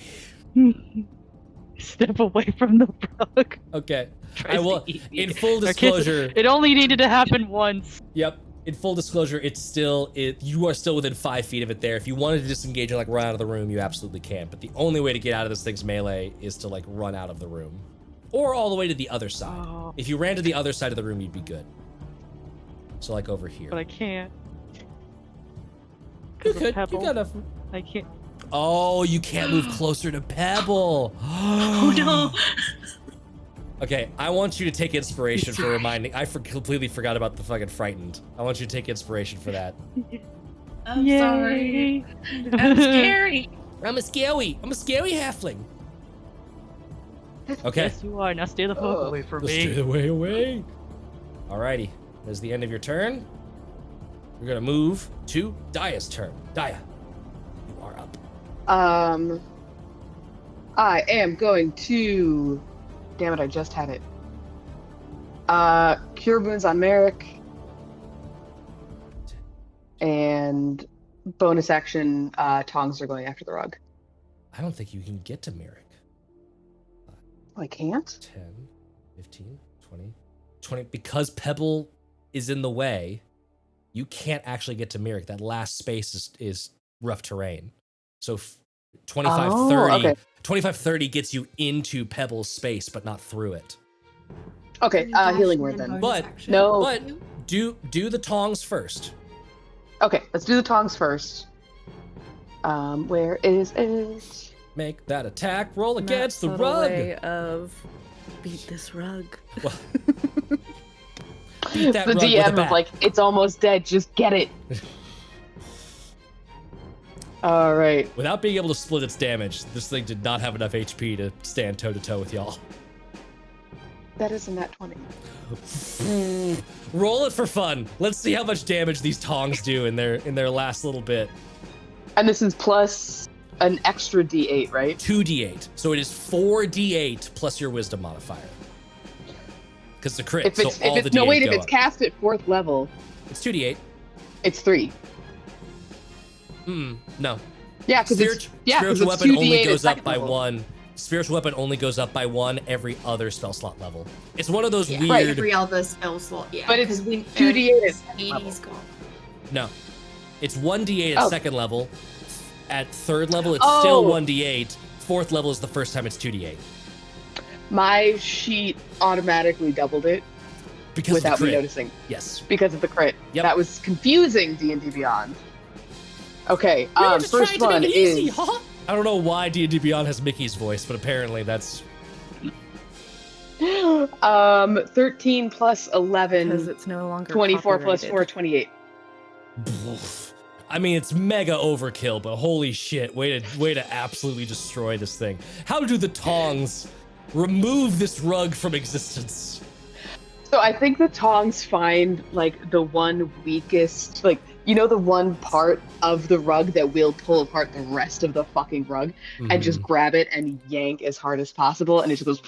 step away from the rug. Okay. Tries I will, to eat me. in full Narkissa, disclosure. it only needed to happen once. Yep. In full disclosure, you are still within 5 feet of it there. If you wanted to disengage and like run out of the room, you absolutely can. But the only way to get out of this thing's melee is to like run out of the room. Or all the way to the other side. Oh. If you ran to the other side of the room, you'd be good. So like over here. But I can't. You 'Cause of could. You Pebble. got enough. I can't. Oh, you can't move closer to Pebble. Oh no. Okay, I want you to take inspiration It's for alright. reminding. I completely forgot about the fucking frightened. I want you to take inspiration for that. I'm sorry. I'm scary. I'm a scary halfling. Okay. Yes, you are. Now stay the fuck Oh. away from Let's me. stay the way away. Alrighty, that's the end of your turn. We're gonna move to Daya's turn. Daya, you are up. I am going to. Damn it! I just had it. Cure wounds on Merrick, and bonus action. Tongs are going after the rug. I don't think you can get to Merrick. I can't. 10, 15, 20. Because Pebble is in the way, you can't actually get to Merrick. That last space is rough terrain. So 25, Oh, 30. okay. 25, 30 gets you into Pebble's space, but not through it. Okay. Healing word then. But- No. But do the tongs first. Okay, let's do the tongs first. Where is it? Make that attack roll Not against the subtle rug. way of beat this rug. Well, beat that The rug with a DM bat. of like, it's almost dead. Just get it. All right. Without being able to split its damage, this thing did not have enough HP to stand toe to toe with y'all. That is a nat 20. Roll it for fun. Let's see how much damage these tongs do in their last little bit. And this is plus an extra D8, right? 2d8. So it is 4d8 plus your wisdom modifier. Because it's a crit, If it's so all if the it's no d8 wait, if go it's up. cast at 4th level, It's 2d8. it's 3. No. Yeah, because it's Spiritual it's weapon only 2d8 at goes up 2nd by level. 1. Spiritual weapon only goes up by 1 every other spell slot level. It's one of those Yeah, weird. every other spell slot, yeah. But it's 'cause when 2d8 at second Edie's level. gone. No. It's 1d8 at Oh. 2nd level. At 3rd level, it's Oh. still 1d8. 4th level is the first time it's 2d8. My sheet automatically doubled it Because without of the me crit. noticing Yes. because of the crit. Yep. That was confusing D&D Beyond. Okay, first one is I don't know why D&D Beyond has Mickey's voice, but apparently that's 13 plus 11, Because it's no longer 24 plus copyrighted. 4, 28. I mean, it's mega overkill, but holy shit, way to absolutely destroy this thing. How do the tongs remove this rug from existence? So I think the tongs find like the one weakest, like the one part of the rug that will pull apart the rest of the fucking rug, and just grab it and yank as hard as possible, and it just goes.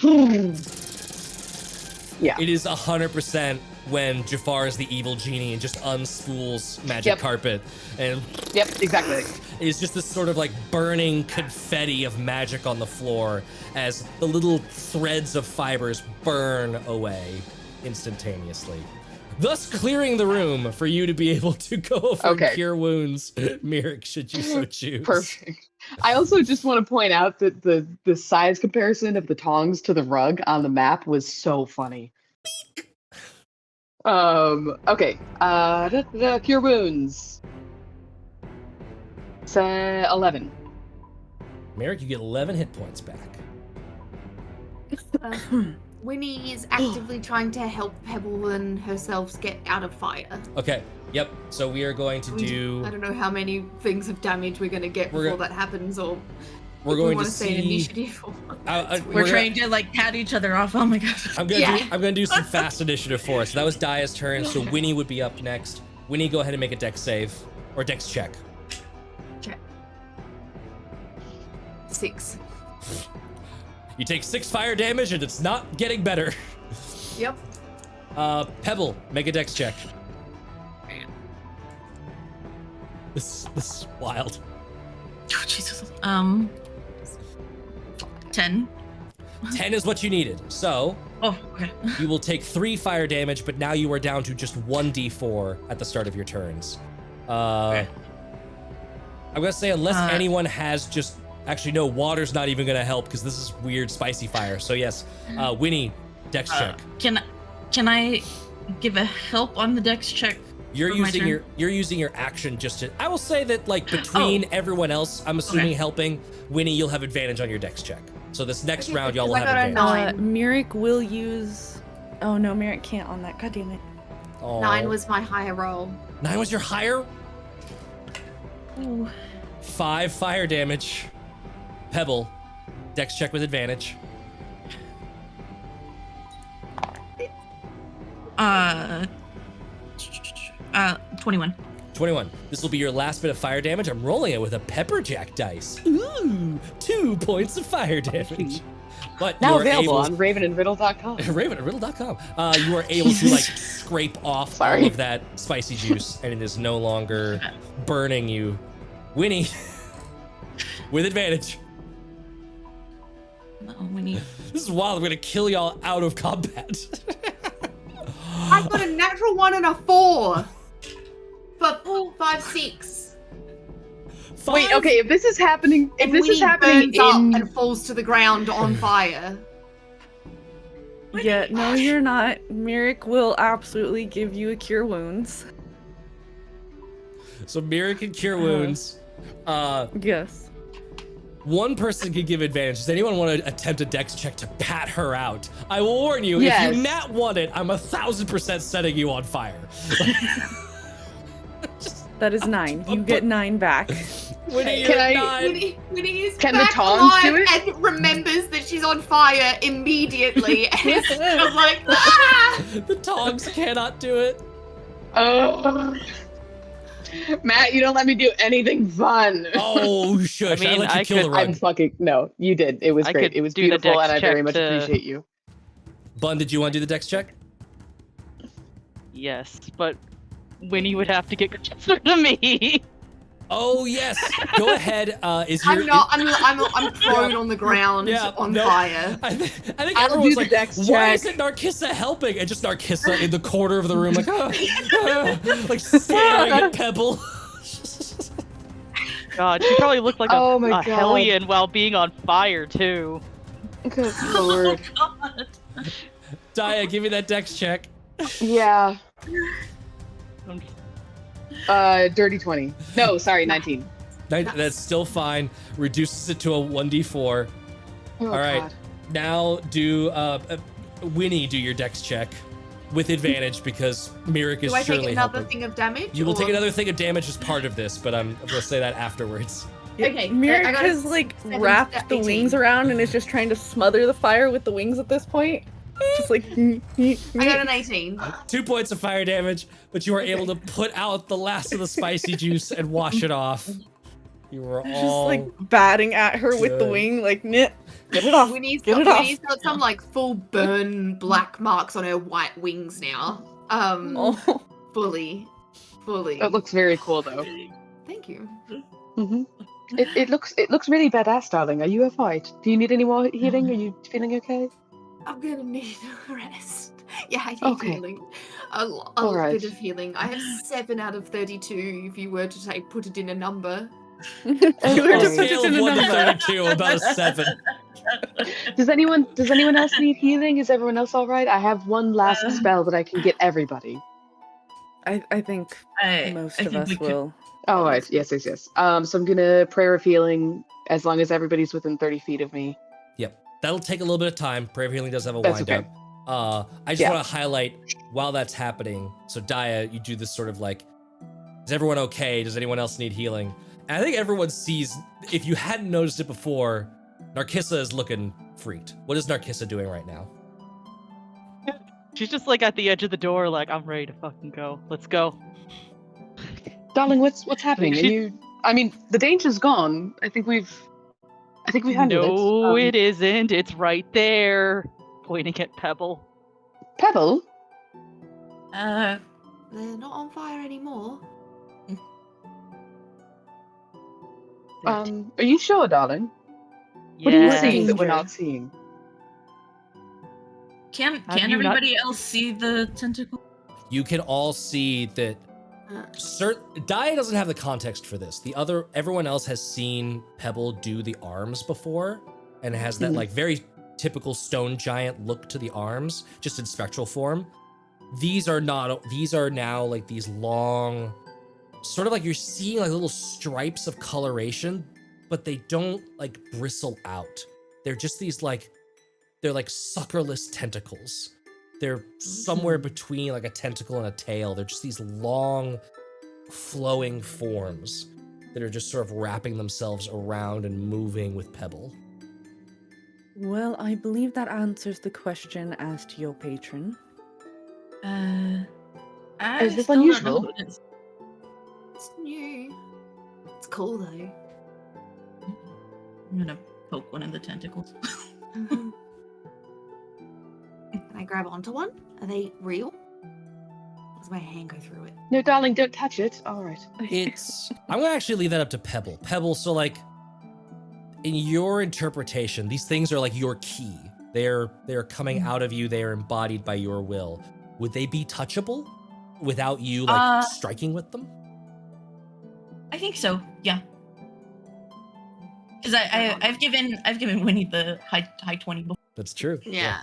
Yeah. It is 100% when Jafar is the evil genie and just unspools magic carpet, and Yep, exactly. it's just this sort of like burning confetti of magic on the floor as the little threads of fibers burn away instantaneously, thus clearing the room for you to be able to go over and cure wounds, Mirek, should you so choose. Perfect. I also just want to point out that the size comparison of the tongs to the rug on the map was so funny. Okay. Cure wounds. It's 11. Mirek, you get 11 hit points back. Winnie is actively trying to help Pebble and herself get out of fire. Okay. Yep. So we are going to do. I don't know how many things of damage we're going to get before that happens, or we're going to say an initiative. We're trying to like pat each other off. Oh my god. I'm gonna do some fast initiative for us. So that was Daya's turn. So Winnie would be up next. Winnie, go ahead and make a dex save or dex check. Check. 6. You take 6 fire damage and it's not getting better. Yep. Pebble, make a dex check. This is wild. Oh, Jesus. 10. 10 is what you needed. So, okay. You will take 3 fire damage, but now you are down to just 1d4 at the start of your turns. I'm gonna say unless anyone has just. Actually, no, water's not even gonna help because this is weird, spicy fire. So yes, Winnie, dex check. Can I give a help on the dex check? You're using your action just to. I will say that like between everyone else, I'm assuming helping Winnie, you'll have advantage on your dex check. So this next round, y'all will have advantage. Mirek will use. Oh no, Mirek can't on that. God damn it. Oh. 9 was my higher roll. 9 was your higher. Ooh. 5 fire damage. Pebble, dex check with advantage. 21. 21. This will be your last bit of fire damage. I'm rolling it with a pepperjack dice. Ooh, 2 points of fire damage. But now available on ravenandriddle.com. ravenandriddle.com. You are able to like scrape off all of that spicy juice, and it is no longer burning you. Winnie, with advantage. Winnie. This is wild. I'm gonna kill y'all out of combat. I got a natural 1 and a 4. For 5, 6. 5? Wait, okay, if this is happening, burns up and falls to the ground on fire. Yeah, no, you're not. Mirek will absolutely give you a cure wounds. So Mirek can cure wounds. Yes. One person can give advantage. Does anyone want to attempt a dex check to pat her out? I will warn you, if you nat 1 it, I'm 1,000% setting you on fire. That is 9. You get 9 back. Winnie is can back the tongs do alive it? and remembers that she's on fire immediately. And it's just like, ah! The tongs cannot do it. Matt, you don't let me do anything fun. Oh, shush. I let you kill the rug. I'm fucking, no, you did. It was great. It was beautiful, and I very much appreciate you. Bun, did you want to do the dex check? Yes, but Winnie would have to get closer to me. Oh yes, go ahead. I'm prone on the ground on fire. I think everyone's like, why isn't Narkissa helping? And just Narkissa in the corner of the room, like, like staring at Pebble. God, she probably looked like a God. hellion while being on fire too. Good lord. Oh, God. Daja, give me that dex check. Yeah. Dirty 20. No, sorry, 19. That's still fine. Reduces it to a 1d4. Oh, all right. God. Now do Winnie do your dex check with advantage because Mirek is Do I surely take another helping. thing of damage? You will take another thing of damage as part of this, but I'm gonna say that afterwards. Okay. Mirek I got has like wrapped the wings around and is just trying to smother the fire with the wings at this point. Just like I got an 18. 2 points of fire damage, but you are able to put out the last of the spicy juice and wash it off. You were just all like batting at her with the good. wing, like, get it off. Get it off. Winnie's got some like full burn black marks on her white wings now. Oh. Fully. It looks very cool though. Thank you. Mm-hmm. It looks really badass, darling. Are you alright? Do you need any more healing? Are you feeling okay? I'm gonna need a rest. Yeah, I need Okay. healing. A Alright. bit of healing. I have 7 out of 32 if you were to say put it in a number. You were On to a put scale it in of a 1 to number. 32, about a 7. Does anyone else need healing? Is everyone else alright? I have one last spell that I can get everybody. I think most of us will. Alright, yes. So I'm gonna prayer of healing as long as everybody's within 30 feet of me. Yep. That'll take a little bit of time. Prayer of Healing does have a That's wind okay. up. I just want to highlight while that's happening. So Daja, you do this sort of like, is everyone okay? Does anyone else need healing? And I think everyone sees, if you hadn't noticed it before, Narkissa is looking freaked. What is Narkissa doing right now? She's just like at the edge of the door, like, I'm ready to fucking go. Let's go. Darling, what's happening? She- I mean, the danger's gone. I think we handled it. No, it isn't. It's right there. Pointing at Pebble. Pebble? They're not on fire anymore. Are you sure, darling? Yes. What are you seeing that we're not seeing? Can How do you not- everybody else see the tentacle? You can all see that Daja doesn't have the context for this. Everyone else has seen Pebble do the arms before, and has that like very typical stone giant look to the arms, just in spectral form. These are now like these long, sort of like you're seeing like little stripes of coloration, but they don't like bristle out. They're just these like, they're like suckerless tentacles. They're somewhere between like a tentacle and a tail. They're just these long, flowing forms that are just sort of wrapping themselves around and moving with Pebble. Well, I believe that answers the question as to your patron. Is this unusual? It's new. It's cool though. I'm gonna poke one of the tentacles. Can I grab onto one? Are they real? Does my hand go through it? No, darling, don't touch it. Alright. I'm gonna actually leave that up to Pebble. Pebble, so like, in your interpretation, these things are like your key. They're coming out of you. They are embodied by your will. Would they be touchable without you like striking with them? I think so. Yeah. Because I've given Winnie the high 20 before. That's true. Yeah.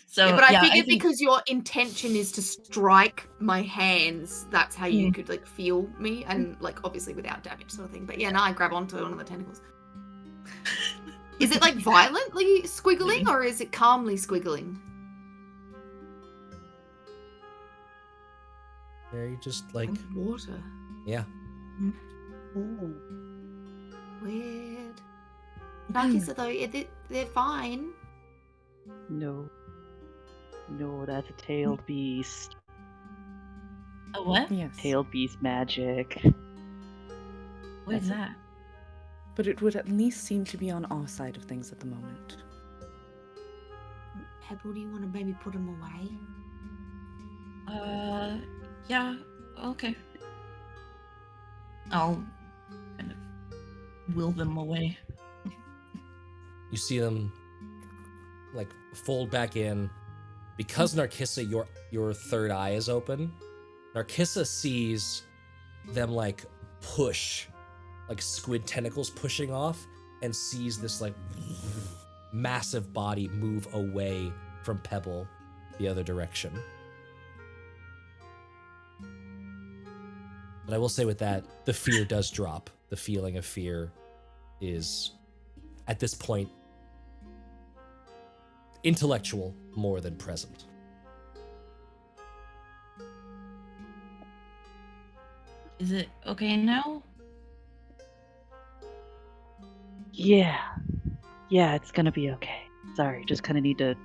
So Yeah, but I yeah, figured think- because your intention is to strike my hands, that's how you could like feel me, and like obviously without damage sort of thing. But yeah, now I grab onto one of the tentacles. Is it like violently squiggling or is it calmly squiggling? Very just like, Water. yeah. Weird. Narkissa though, they're fine. No. No, that's a tailed beast. A what? Yes. Tailed beast magic. What is that? But it would at least seem to be on our side of things at the moment. Pebble, do you want to maybe put them away? Yeah. Okay. I'll kind of will them away. You see them like fold back in. Because Narkissa, your third eye is open, Narkissa sees them like push, like squid tentacles pushing off, and sees this like massive body move away from Pebble the other direction. But I will say with that, the fear does drop. The feeling of fear is, at this point, intellectual more than present. Is it okay now? Yeah. Yeah, it's gonna be okay. Sorry, just kind of need to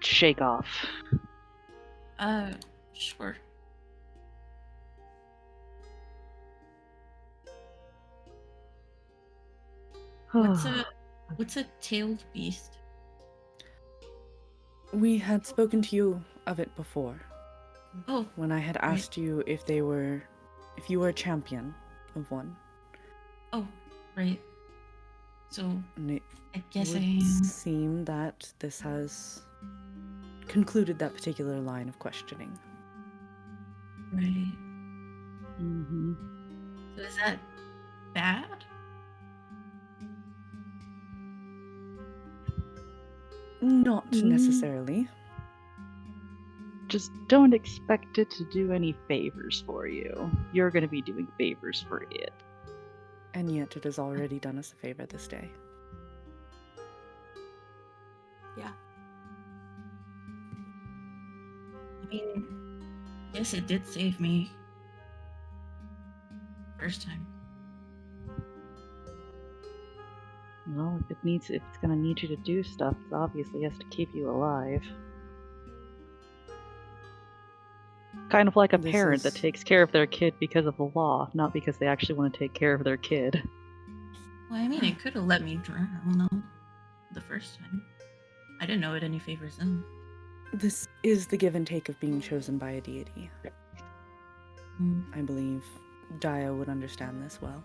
shake off. Sure. What's a tailed beast? We had spoken to you of it before. Oh, When I had asked you if you were a champion of one. oh, right. So And it I guess I would am. seem that this has concluded that particular line of questioning. Right. Mm-hmm. So is that bad? Not necessarily. Just don't expect it to do any favors for you. You're going to be doing favors for it. And yet it has already done us a favor this day. Yeah. I mean, yes, it did save me. First time. Well, if it's going to need you to do stuff, it obviously has to keep you alive. Kind of like a This parent that is- takes care of their kid because of the law, not because they actually want to take care of their kid. Well, I mean, it could have let me drown, though. The first time. I didn't know it any favors then. This is the give and take of being chosen by a deity. I believe Daja would understand this well.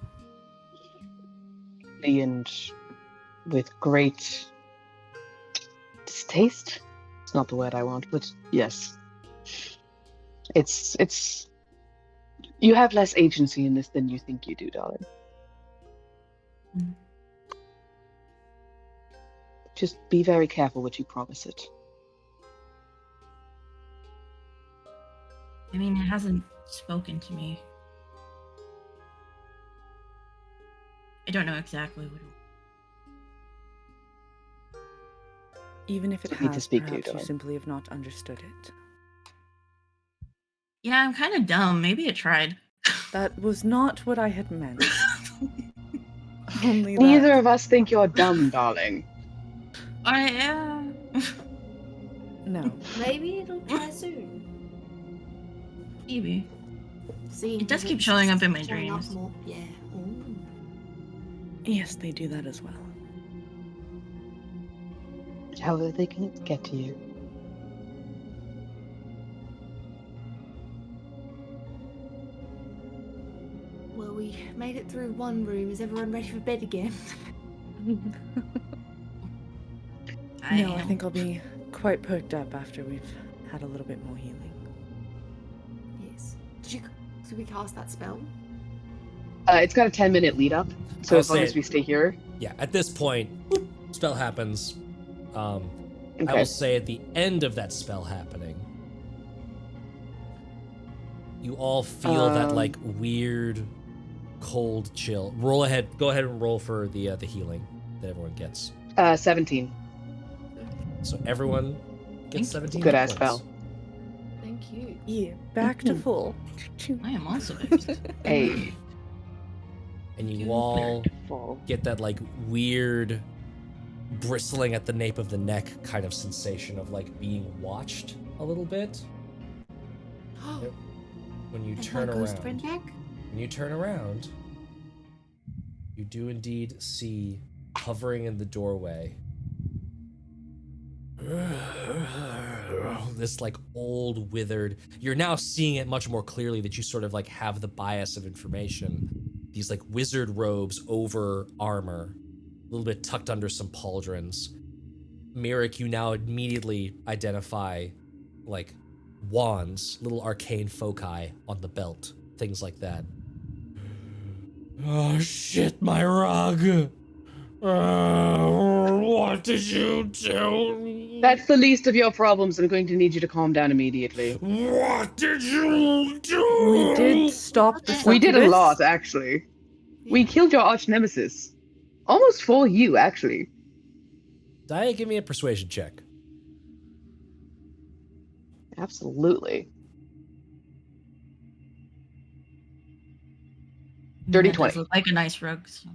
And with great distaste. It's not the word I want, but yes. It's you have less agency in this than you think you do, darling. Mm. Just be very careful what you promise it. I mean, it hasn't spoken to me. I don't know exactly what it Even if it I need to has, speak to you, perhaps you darling. simply have not understood it. Yeah, I'm kind of dumb. Maybe it tried. That was not what I had meant. Only Neither that. of us think you're dumb, darling. I am. No. Maybe it'll try soon. Maybe. See, It does keep showing up in my showing up dreams. more. Yeah. Ooh. Yes, they do that as well. However, they can get to you. Well, we made it through one room. Is everyone ready for bed again? I think I'll be quite perked up after we've had a little bit more healing. Yes. Did we cast that spell? It's got a 10-minute lead up, so I'll as long say as we stay here. Yeah, at this point, spell happens. I Okay. will say at the end of that spell happening, you all feel that like weird, cold chill. Roll ahead. Go ahead and roll for the healing that everyone gets. 17. So everyone gets 17 Good hit ass points. spell. Thank you. Yeah, back to full. I am also vexed. Hey. And you all Fall. get that like weird bristling at the nape of the neck kind of sensation of like being watched a little bit. When you Is turn my ghost friend around, back? when you turn around, you do indeed see hovering in the doorway this like old withered, you're now seeing it much more clearly that you sort of like have the bias of information. These like wizard robes over armor, a little bit tucked under some pauldrons. Merrick, you now immediately identify like wands, little arcane foci on the belt, things like that. Oh shit, my rug! What did you do? That's the least of your problems. I'm going to need you to calm down immediately. What did you do? We did stop the We did a succubus. lot, actually. We killed your arch nemesis. Almost for you, actually. Daja, give me a persuasion check. Absolutely. Dirty That 20. does look like a nice rug. So.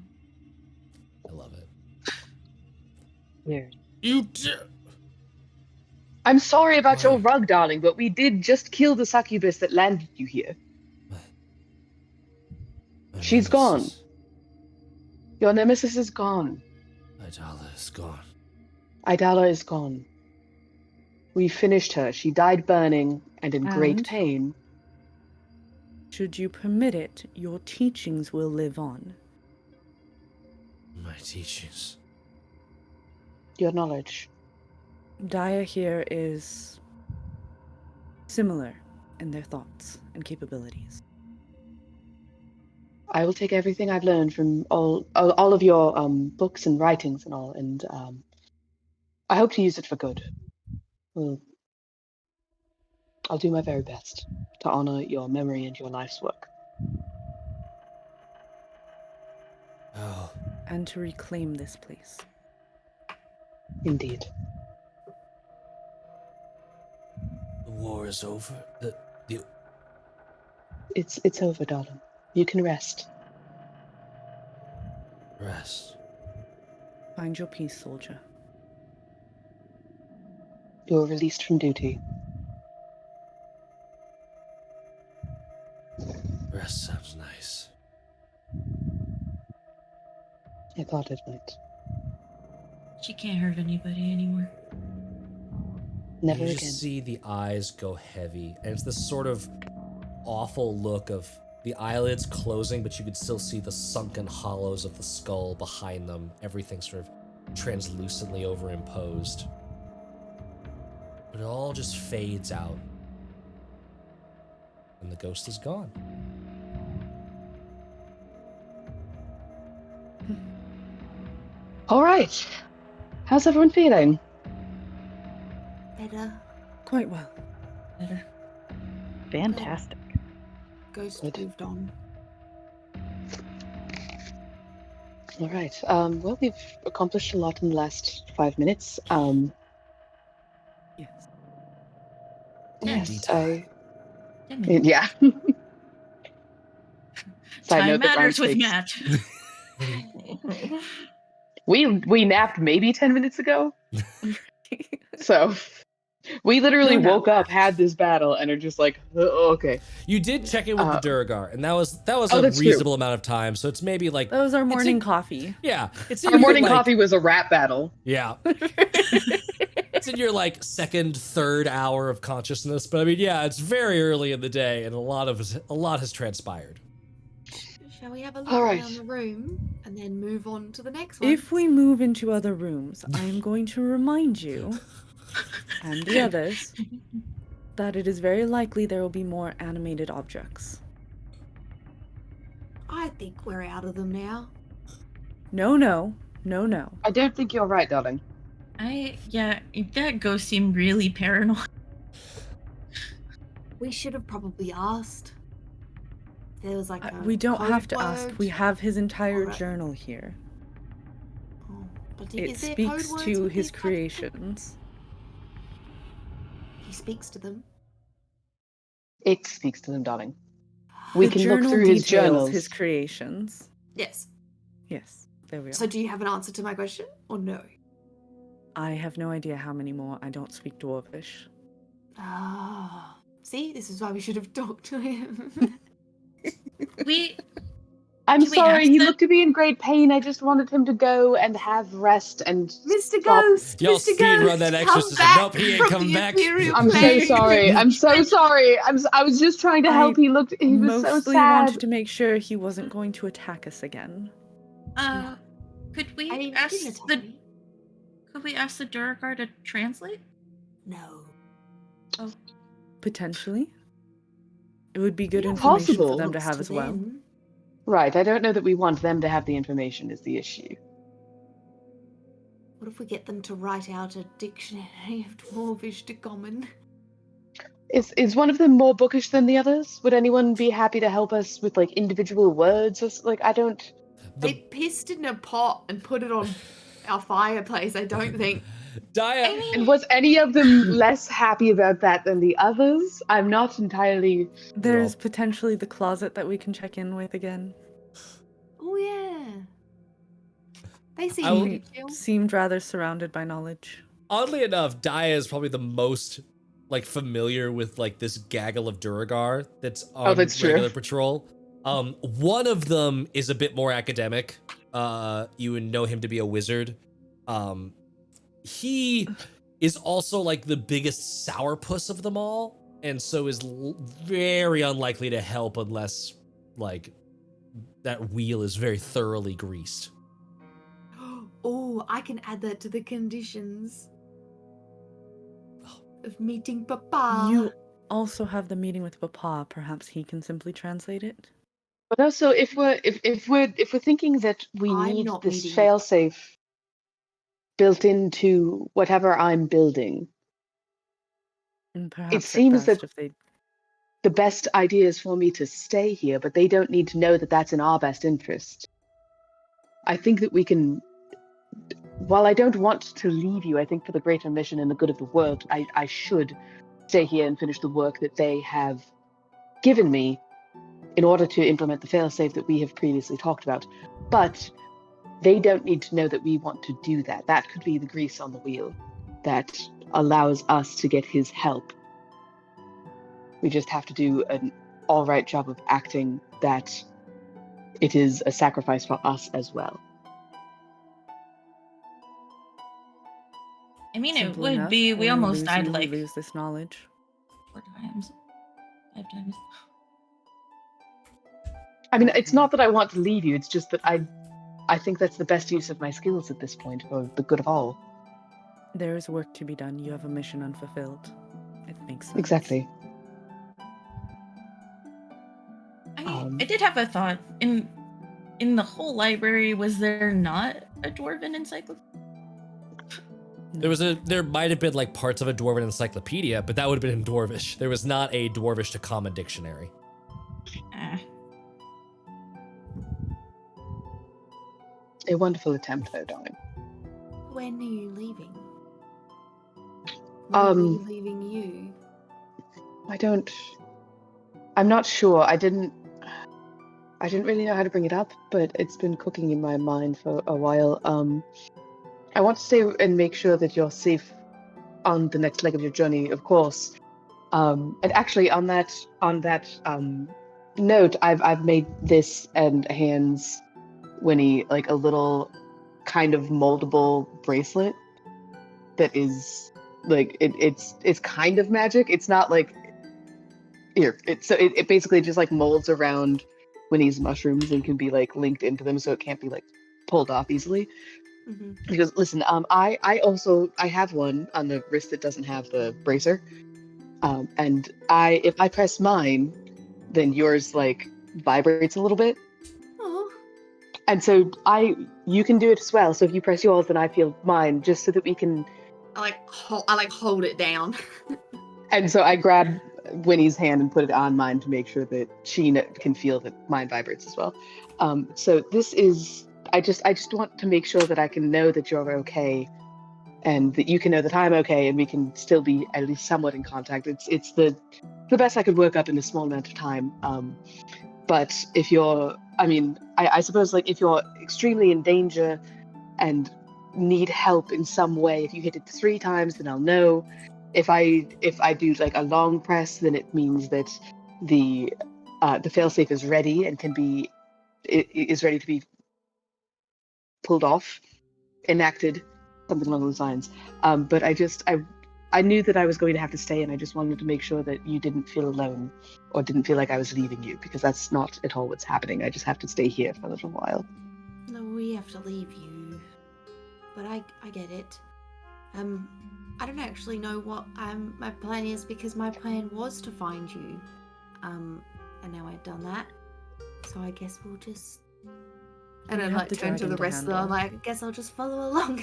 I love it. Weird. You did. I'm sorry about your Why? rug, darling, but we did just kill the succubus that landed you here. My She's gone. nemesis, Your nemesis is gone. Idalla is gone. Idalla is gone. We finished her. She died burning and in great And? pain. Should you permit it, your teachings will live on. My teachings. Your knowledge. Daja here is similar in their thoughts and capabilities. I will take everything I've learned from all of your books and writings and all, and I hope to use it for good. Well, I'll do my very best to honor your memory and your life's work. Oh, And to reclaim this place. Indeed. the war is over. The It's over, darling. You can rest. rest. Find your peace, soldier. You're released from duty. Rest sounds nice. I thought it might. She can't hurt anybody anymore. Never You again. just see the eyes go heavy, and it's this sort of awful look of the eyelids closing, but you could still see the sunken hollows of the skull behind them. Everything sort of translucently overimposed. But it all just fades out. And the ghost is gone. All right. How's everyone feeling? Better. Quite well. Better. Fantastic. Ghost Good. moved on. All right. Well, we've accomplished a lot in the last 5 minutes. Yes. Yes, Indeed. yeah. Side Time note that matters with Rhymes Matt. We napped maybe 10 minutes ago. So we literally No, no. woke up, had this battle, and are just like, oh, okay. You did check in with the Durgar, and that was Oh, a that's true. reasonable amount of time, so it's maybe like That was our morning in- coffee. yeah, it's in Our your, morning like- coffee was a rap battle. Yeah. It's in your like second, third hour of consciousness, but I mean, yeah, it's very early in the day, and a lot has transpired. Shall we have a look All right. around the room and then move on to the next one? If we move into other rooms, I am going to remind you and the others that it is very likely there will be more animated objects. I think we're out of them now. No. I don't think you're right, darling. That ghost seemed really paranoid. We should have probably asked. There was like a We don't code have to ask. word. We have his entire Alright. journal here. Oh, but It is there code speaks words to with his these types of things? creations. He speaks to them. It speaks to them, darling. We The can look journal through his details journals. his creations. Yes. Yes, there we are. So do you have an answer to my question or no? I have no idea how many more. I don't speak Dwarvish. Ah. See, this is why we should have talked to him. I'm Can we sorry, ask he the- looked to be in great pain. I just wanted him to go and have rest and Mr. stop. Ghost! Y'all Mr. speed Ghost, run that come exorcism. back Nope, he ain't from coming the back. Imperial I'm so plane. sorry. I'm so sorry. I was just trying to help. I He was so Mostly sad. wanted to make sure he wasn't going to attack us again. Could we I mean, ask he didn't attack the me. Duragar to translate? No. Potentially. It would be good Yeah, information possible. for them to Looks have as well. them. Right. I don't know that we want them to have the information is the issue. What if we get them to write out a dictionary of Dwarvish to Common? Is one of them more bookish than the others? Would anyone be happy to help us with like individual words or like I don't They pissed in a pot and put it on our fireplace, I don't think. Daja, And was any of them less happy about that than the others? I'm not entirely There's potentially the closet that we can check in with again. Oh yeah. They seem I will- pretty chill. Seemed rather surrounded by knowledge. Oddly enough, Daja is probably the most like familiar with like this gaggle of Duragar that's on that's true. regular patrol. One of them is a bit more academic. You would know him to be a wizard. He is also like the biggest sourpuss of them all, and so is very unlikely to help unless like that wheel is very thoroughly greased. Oh, I can add that to the conditions of meeting Papa. You also have the meeting with Papa. Perhaps he can simply translate it. But also, if we're thinking that we I'm need not this meeting- failsafe built into whatever I'm building, And perhaps at seems best that- if they the best idea is for me to stay here, but they don't need to know that that's in our best interest. I think that we can. While I don't want to leave you, I think for the greater mission and the good of the world, I should stay here and finish the work that they have given me in order to implement the failsafe that we have previously talked about. But they don't need to know that we want to do that. That could be the grease on the wheel that allows us to get his help. We just have to do an all right job of acting that it is a sacrifice for us as well. I mean, it Simple would enough. be. We When almost lose died you, we like lose this knowledge. 4 times, 5 times. I mean, it's not that I want to leave you, it's just that I think that's the best use of my skills at this point for the good of all. There is work to be done. You have a mission unfulfilled. It makes sense. Exactly. I did have a thought. In the whole library, was there not a dwarven encyclopedia? There might have been like parts of a dwarven encyclopedia, but that would have been in Dwarvish. There was not a Dwarvish to Common dictionary. A wonderful attempt, though, darling. When are you leaving? When are we leaving you? I'm not sure. I didn't really know how to bring it up, but it's been cooking in my mind for a while. I want to stay and make sure that you're safe on the next leg of your journey, of course. And actually, on that note, I've made this and Hands Winnie like a little kind of moldable bracelet that is like it's kind of magic. It's not like here. It basically just like molds around Winnie's mushrooms and can be like linked into them, so it can't be like pulled off easily. Mm-hmm. Because listen, I have one on the wrist that doesn't have the bracer, and if I press mine, then yours like vibrates a little bit, Oh, and so you can do it as well. So if you press yours, then I feel mine, just so that we can. I hold it down. And so I grab Winnie's hand and put it on mine to make sure that she can feel that mine vibrates as well. So this is. I just want to make sure that I can know that you're okay, and that you can know that I'm okay, and we can still be at least somewhat in contact. It's the best I could work up in a small amount of time. But if you're, I suppose like if you're extremely in danger and need help in some way, if you hit it 3 times, then I'll know. If I do like a long press, then it means that the failsafe is ready and is ready to be pulled off, enacted, something along those lines. But I knew that I was going to have to stay, and I just wanted to make sure that you didn't feel alone or didn't feel like I was leaving you, because that's not at all what's happening. I just have to stay here for a little while. No, we have to leave you. But I get it. I don't actually know what my plan is, because my plan was to find you. And now I've done that. So I guess we'll just. And We I have like the turn to the dragon to rest of them. handle. I guess I'll just follow along.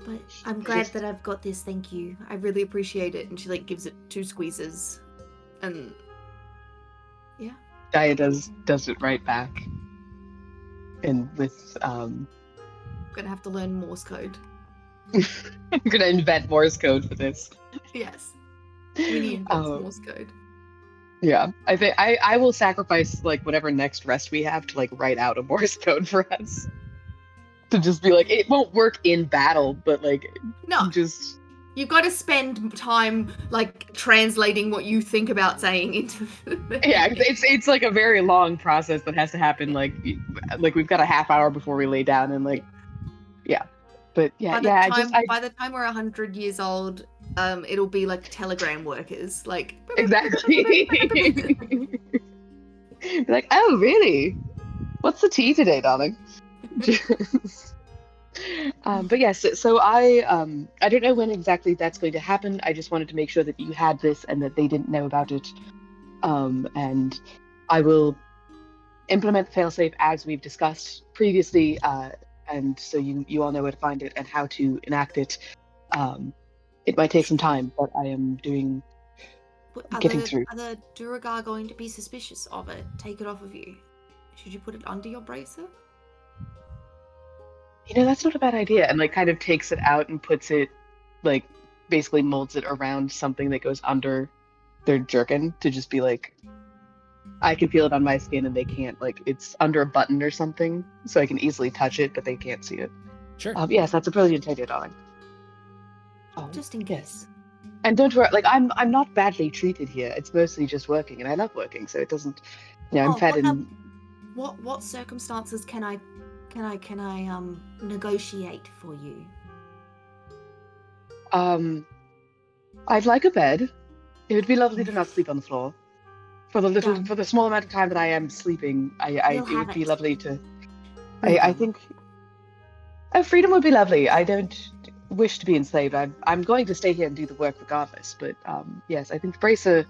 But I'm glad that I've got this. Thank you. I really appreciate it. And she like gives it 2 squeezes, and Daja does it right back, and with I'm gonna have to learn Morse code. I'm gonna invent Morse code for this. Yes, we need Morse code. Yeah, I think I will sacrifice like whatever next rest we have to like write out a Morse code for us. to just be like, it won't work in battle, but like, No, just you've got to spend time like translating what you think about saying into the yeah, it's like a very long process that has to happen. Like we've got a half hour before we lay down, and like, yeah, but yeah, By the time we're 100 years old, it'll be like telegram workers, like exactly. Like, oh really? What's the tea today, darling? But yes, so I don't know when exactly that's going to happen. I just wanted to make sure that you had this and that they didn't know about it. And I will implement failsafe as we've discussed previously, and so you all know where to find it and how to enact it. It might take some time, but I am getting through. Are the Duragar going to be suspicious of it? Take it off of you. Should you put it under your bracer? That's not a bad idea. And like kind of takes it out and puts it, like basically molds it around something that goes under their jerkin to just be like, I can feel it on my skin and they can't. Like it's under a button or something, so I can easily touch it, but they can't see it. Sure. Yes, that's a brilliant idea, darling. Just in case. And don't worry, like I'm not badly treated here. It's mostly just working, and I love working, so it doesn't. I'm fed in. What circumstances can I negotiate for you? I'd like a bed. It would be lovely to not sleep on the floor. For the small amount of time that I am sleeping, it would be lovely to. I think. Oh, freedom would be lovely. I don't wish to be enslaved. I'm going to stay here and do the work regardless. But yes, I think the bracer.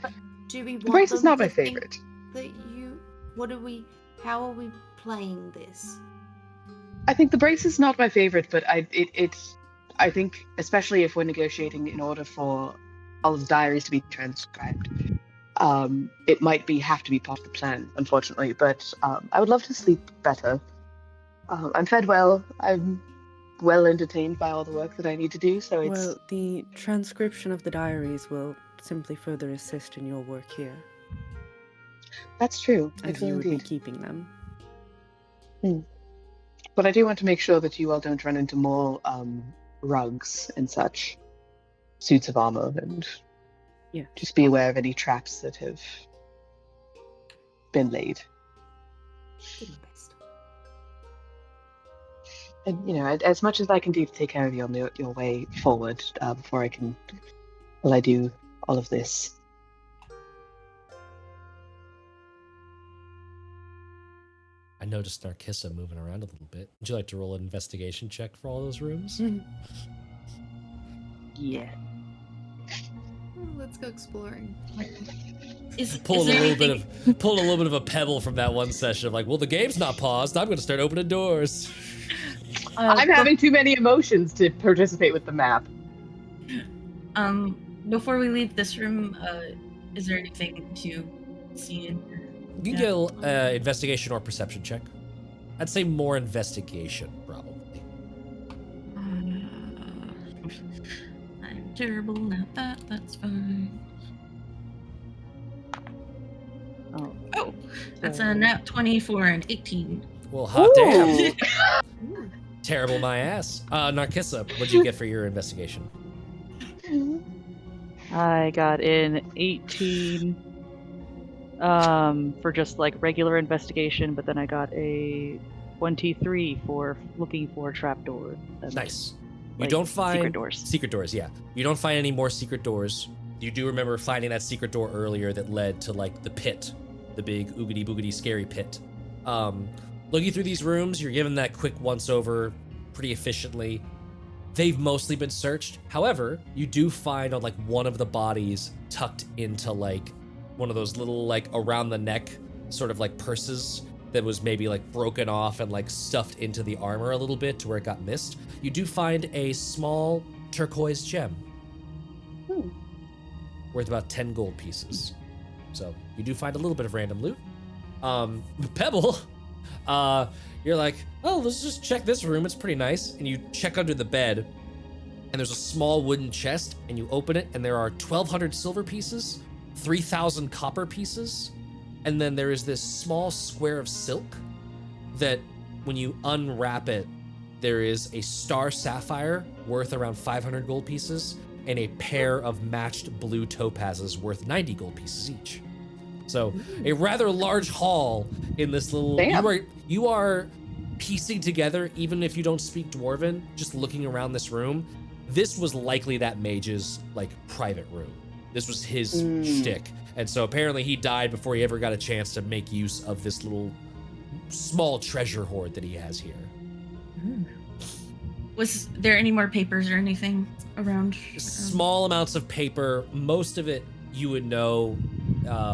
The bracer's not my favorite. How are we playing this? I think the brace is not my favorite, but I think especially if we're negotiating in order for all of the diaries to be transcribed, it might have to be part of the plan, unfortunately. But I would love to sleep better. I'm fed well. I'm well entertained by all the work that I need to do. So it's well, the transcription of the diaries will simply further assist in your work here. That's true. As you would be keeping them. But I do want to make sure that you all don't run into more rugs and such, suits of armor, and just be aware of any traps that have been laid. And as much as I can do to take care of you on your way forward, before I do all of this. I noticed Narkissa moving around a little bit. Would you like to roll an investigation check for all those rooms? Yeah. Let's go exploring. Pulling a little bit of a Pebble from that one session of like, well, the game's not paused. I'm going to start opening doors. I'm having too many emotions to participate with the map. Before we leave this room, is there anything to see in here? You can go investigation or perception check. I'd say more investigation, probably. I'm terrible at that. That's fine. Oh, that's a nat 20 for an 18. Well, hot damn. Terrible my ass. Narkissa, what'd you get for your investigation? I got an 18 for just like regular investigation, but then I got a 23 for looking for trapdoors. Nice. You don't find secret doors. Secret doors, yeah. You don't find any more secret doors. You do remember finding that secret door earlier that led to like the pit, the big oogity boogity scary pit. Looking through these rooms, you're given that quick once over pretty efficiently. They've mostly been searched. However, you do find on like one of the bodies tucked into like one of those little like around the neck sort of like purses that was maybe like broken off and like stuffed into the armor a little bit to where it got missed. You do find a small turquoise gem worth about 10 gold pieces. So you do find a little bit of random loot. Pebble, you're like, oh, let's just check this room. It's pretty nice. And you check under the bed and there's a small wooden chest and you open it and there are 1,200 silver pieces, 3,000 copper pieces. And then there is this small square of silk that when you unwrap it, there is a star sapphire worth around 500 gold pieces and a pair of matched blue topazes worth 90 gold pieces each. So a rather large haul in this little. Damn. You are piecing together, even if you don't speak Dwarven, just looking around this room. This was likely that mage's like private room. This was his shtick, and so apparently he died before he ever got a chance to make use of this little small treasure hoard that he has here. Was there any more papers or anything around? Small amounts of paper, most of it you would know,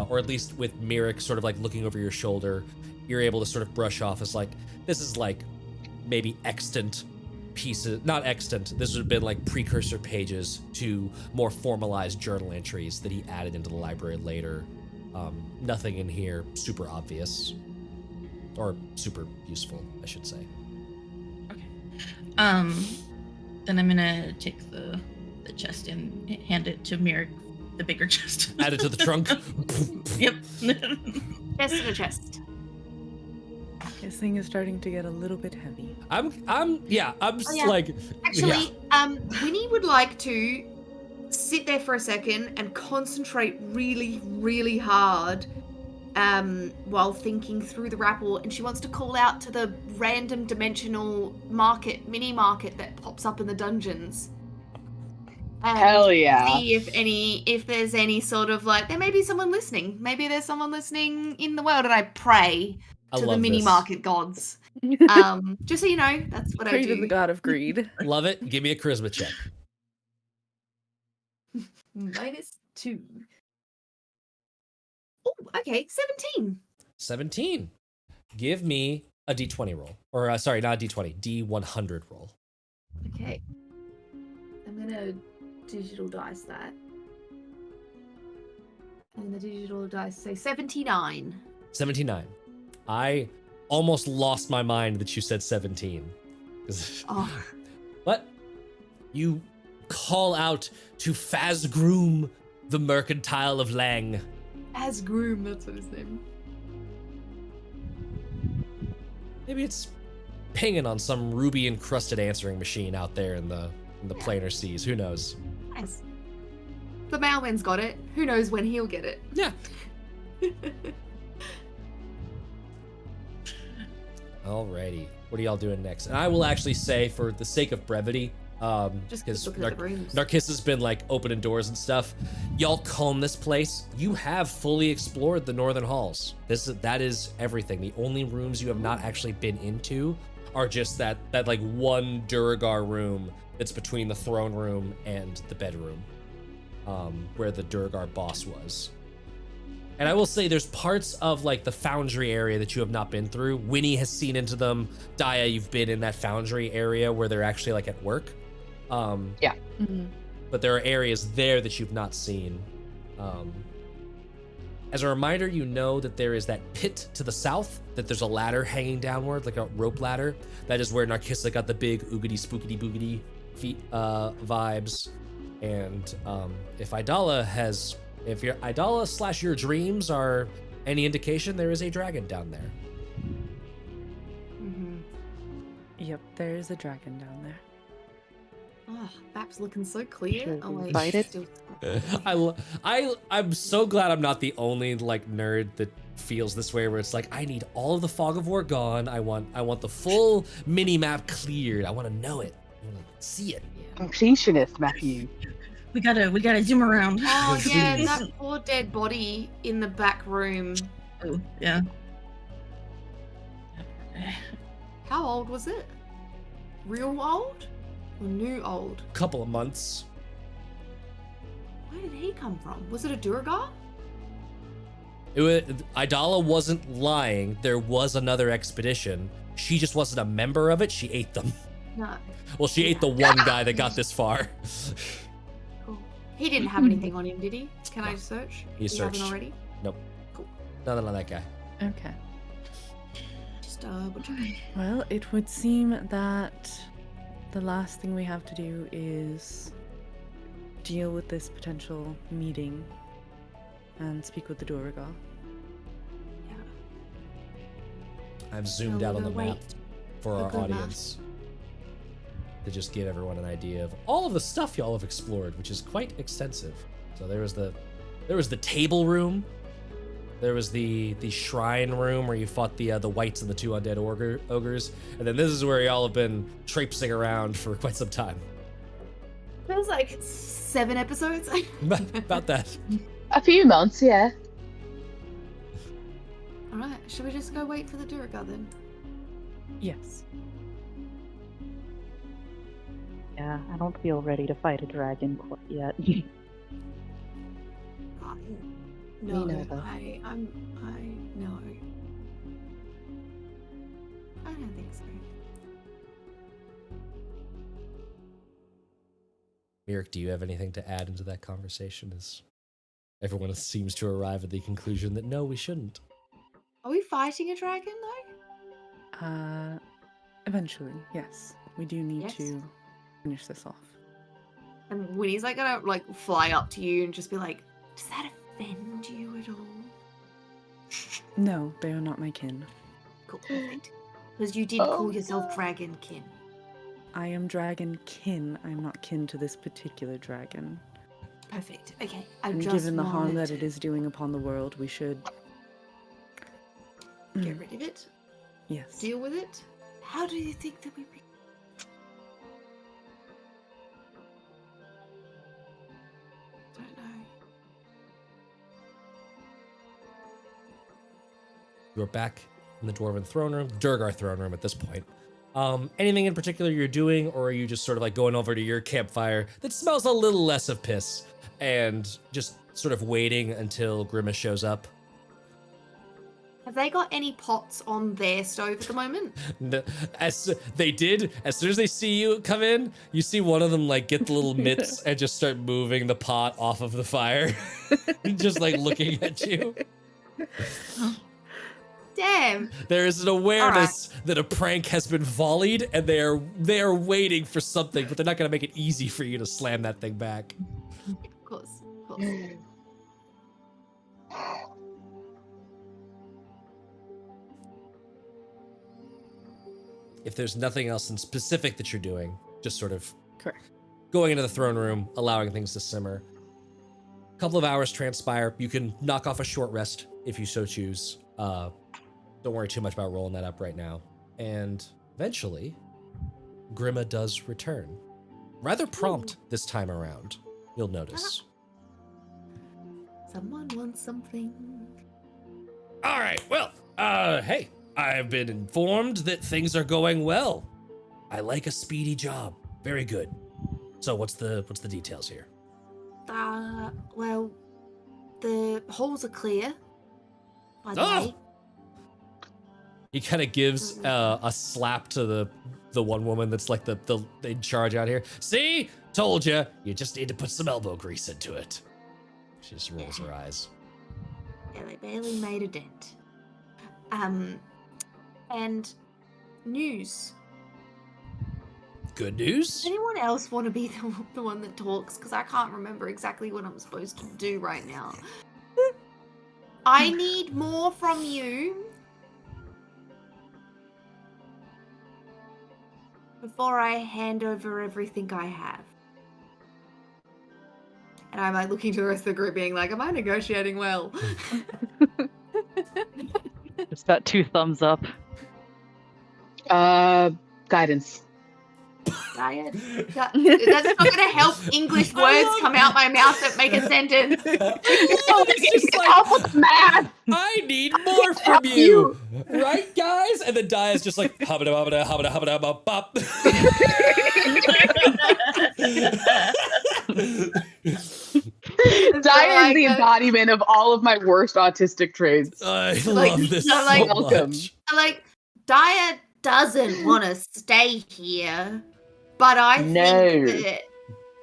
or at least with Mirek sort of like looking over your shoulder, you're able to sort of brush off as like, this is like maybe extant pieces, not extant, this would have been like precursor pages to more formalized journal entries that he added into the library later. Nothing in here super obvious, or super useful, I should say. Then I'm gonna take the chest and hand it to Mirek, the bigger chest. Add it to the trunk. Yep. Chest to the chest. This thing is starting to get a little bit heavy. Like, Actually, Winnie would like to sit there for a second and concentrate really, really hard while thinking through the rapple, and she wants to call out to the random dimensional mini market that pops up in the dungeons. Hell yeah. See if there's any sort of like, there may be someone listening. Maybe there's someone listening in the world, and I pray to the mini market gods. Just so you know, that's what Pray I do. to the god of greed. love it. Give me a charisma check. -2. Oh, okay, 17. 17. Give me a d20 roll. Or, sorry, not a d20, d100 roll. Okay. I'm gonna digital dice that. And the digital dice say 79. 79. I almost lost my mind that you said 17. Oh. What? You call out to Fazgroom, the mercantile of Lang. Asgroom, that's what his name. Maybe it's pinging on some ruby-encrusted answering machine out there in the planar seas. Who knows? Nice. The mailman's got it. Who knows when he'll get it? Yeah. Alrighty. What are y'all doing next? And I will actually say, for the sake of brevity, Just because look at the rooms. Narkissa's been like opening doors and stuff. Y'all comb this place. You have fully explored the northern halls. That is everything. The only rooms you have not actually been into are just that like one Duragar room that's between the throne room and the bedroom, where the Duragar boss was. And I will say there's parts of like the foundry area that you have not been through. Winnie has seen into them. Daja, you've been in that foundry area where they're actually like at work. Yeah. Mm-hmm. But there are areas there that you've not seen. As a reminder, you know that there is that pit to the south, that there's a ladder hanging downward, like a rope ladder. That is where Narkissa got the big oogity spookity boogity feet vibes. And if your Idalla / your dreams are any indication, there is a dragon down there. Mm-hmm. Yep, there is a dragon down there. Oh, map's looking so clear. Should Oh we wait, fight it? I'm so glad I'm not the only like nerd that feels this way, where it's like, I need all of the fog of war gone. I want the full mini map cleared. I want to know it. I want to see it. Completionist, Matthew. We gotta zoom around. Oh yeah, that poor dead body in the back room. Oh, yeah. How old was it? Real old? Or new old? Couple of months. Where did he come from? Was it a Duragar? Idalla wasn't lying. There was another expedition. She just wasn't a member of it. She ate them. No. Well, she ate the one guy that got this far. Cool. He didn't have anything on him, did he? Can I search? He Did searched. haven't already? Nope. Cool. Nothing on that guy. Okay. Just butchering. Well, it would seem that the last thing we have to do is deal with this potential meeting and speak with the Duragar. I've zoomed out on the map for our Grimma. audience. to just give everyone an idea of all of the stuff y'all have explored, which is quite extensive. So there was the table room. There was the shrine room where you fought the whites and the 2 undead ogres, and then this is where y'all have been traipsing around for quite some time. Feels like 7 episodes. About that. A few months, yeah. Alright, should we just go wait for the Durga then? Yes. Yeah, I don't feel ready to fight a dragon quite yet. No, neither. no. I don't think so. Mirk, do you have anything to add into that conversation? As everyone seems to arrive at the conclusion that no, we shouldn't. Are we fighting a dragon though? Eventually, yes. We do need Yes. to finish this off. And Winnie's like gonna like fly up to you and just be like, does that offend you at all? No, they are not my kin. Cool, perfect. Because you did call yourself dragonkin. I am dragon kin. I'm not kin to this particular dragon. Perfect. Okay. I And just given the harm wanted that it to is doing upon the world, we should get rid of it, Yes. deal with it. How do you think that we? Don't know. You're back in the Dwarven throne room, Durgar throne room at this point. Anything in particular you're doing, or are you just sort of like going over to your campfire that smells a little less of piss and just sort of waiting until Grimma shows up? Have they got any pots on their stove at the moment? As they did, as soon as they see you come in, you see one of them like get the little mitts and just start moving the pot off of the fire, just like looking at you. Damn. There is an awareness that a prank has been volleyed, and they are waiting for something, but they're not gonna make it easy for you to slam that thing back. Of course. Of course. If there's nothing else in specific that you're doing, just sort of Correct. going into the throne room, allowing things to simmer. A couple of hours transpire. You can knock off a short rest if you so choose. Don't worry too much about rolling that up right now. And eventually, Grimma does return. Rather prompt this time around, you'll notice. Someone wants something. All right, well, hey, I've been informed that things are going well. I like a speedy job. Very good. So what's the details here? Well, the holes are clear. By the Oh! way. He kind of gives a slap to the one woman that's like the in charge out here. See? Told you. You just need to put some elbow grease into it. She just rolls her eyes. Yeah, they barely made a dent. And news. Good news? Does anyone else want to be the one that talks? Because I can't remember exactly what I'm supposed to do right now. I need more from you before I hand over everything I have. And I'm like looking to the rest of the group being like, am I negotiating well? Just got 2 thumbs up. Guidance. Diet. That's not going to help English words come out my mouth that make a sentence. It's just like, Help with math. I need more from you. Right, guys? And then Daya's just like, hubba hubba hubba hubba hubba bop. Daya is the embodiment of all of my worst autistic traits. I Like, love this so, so like, welcome. much. Like, Daya doesn't want to stay here, but I think that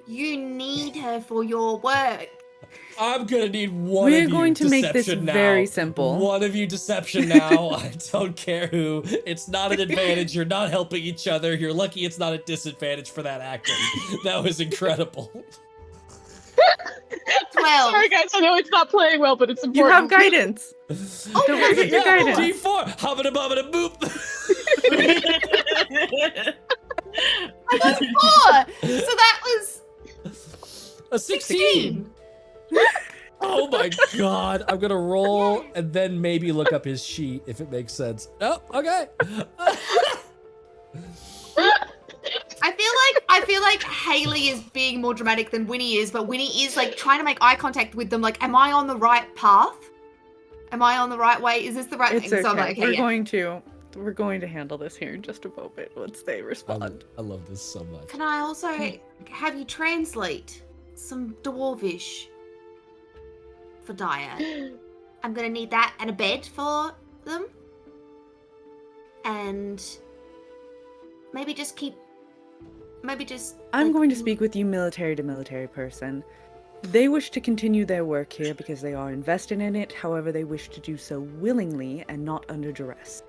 you need her for your work. I'm gonna need one We're of you going to make this deception now. very simple. One of you deception now. I don't care who. It's not an advantage. You're not helping each other. You're lucky it's not a disadvantage for that acting. That was incredible. 12. Sorry guys, I know it's not playing well, but it's important. You have guidance. Oh, Don't forget your guidance. D4. Hubba bubba boop. I got 4. So that was A 16. Oh my god. I'm gonna roll and then maybe look up his sheet if it makes sense. Oh, okay. I feel like Haley is being more dramatic than Winnie is, but Winnie is like trying to make eye contact with them. Like, am I on the right path? Am I on the right way? Is this the right It's thing? okay. So I'm like, okay, We're going to handle this here in just a moment once they respond. I love this so much. Can I also have you translate some Dwarvish for Daja? I'm gonna need that and a bed for them. And maybe just I'm going to speak with you military to military person. They wish to continue their work here because they are invested in it. However, they wish to do so willingly and not under duress.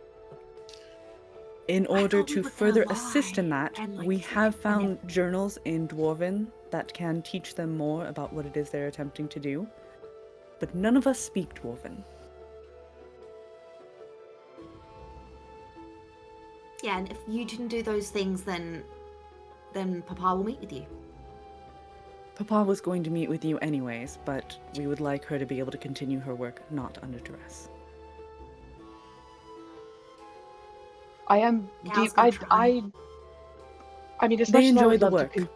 In order thought we to were further gonna assist in lie that, and, like, we say have it found journals in Dwarven that can teach them more about what it is they're attempting to do. But none of us speak Dwarven. Yeah, and if you didn't do those things, then Papa will meet with you. Papa was going to meet with you anyways, but we would like her to be able to continue her work not under duress. I am. Cal's gonna try. I mean, as They much as I enjoy would the love work. to.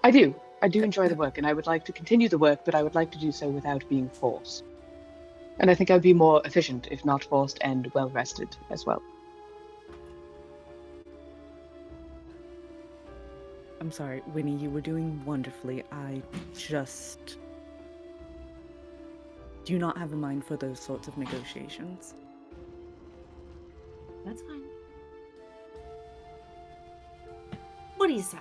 I do. I do enjoy the work, and I would like to continue the work, but I would like to do so without being forced. And I think I'd be more efficient if not forced and well rested as well. I'm sorry, Winnie, you were doing wonderfully. I just do not have a mind for those sorts of negotiations. That's fine. What do you say?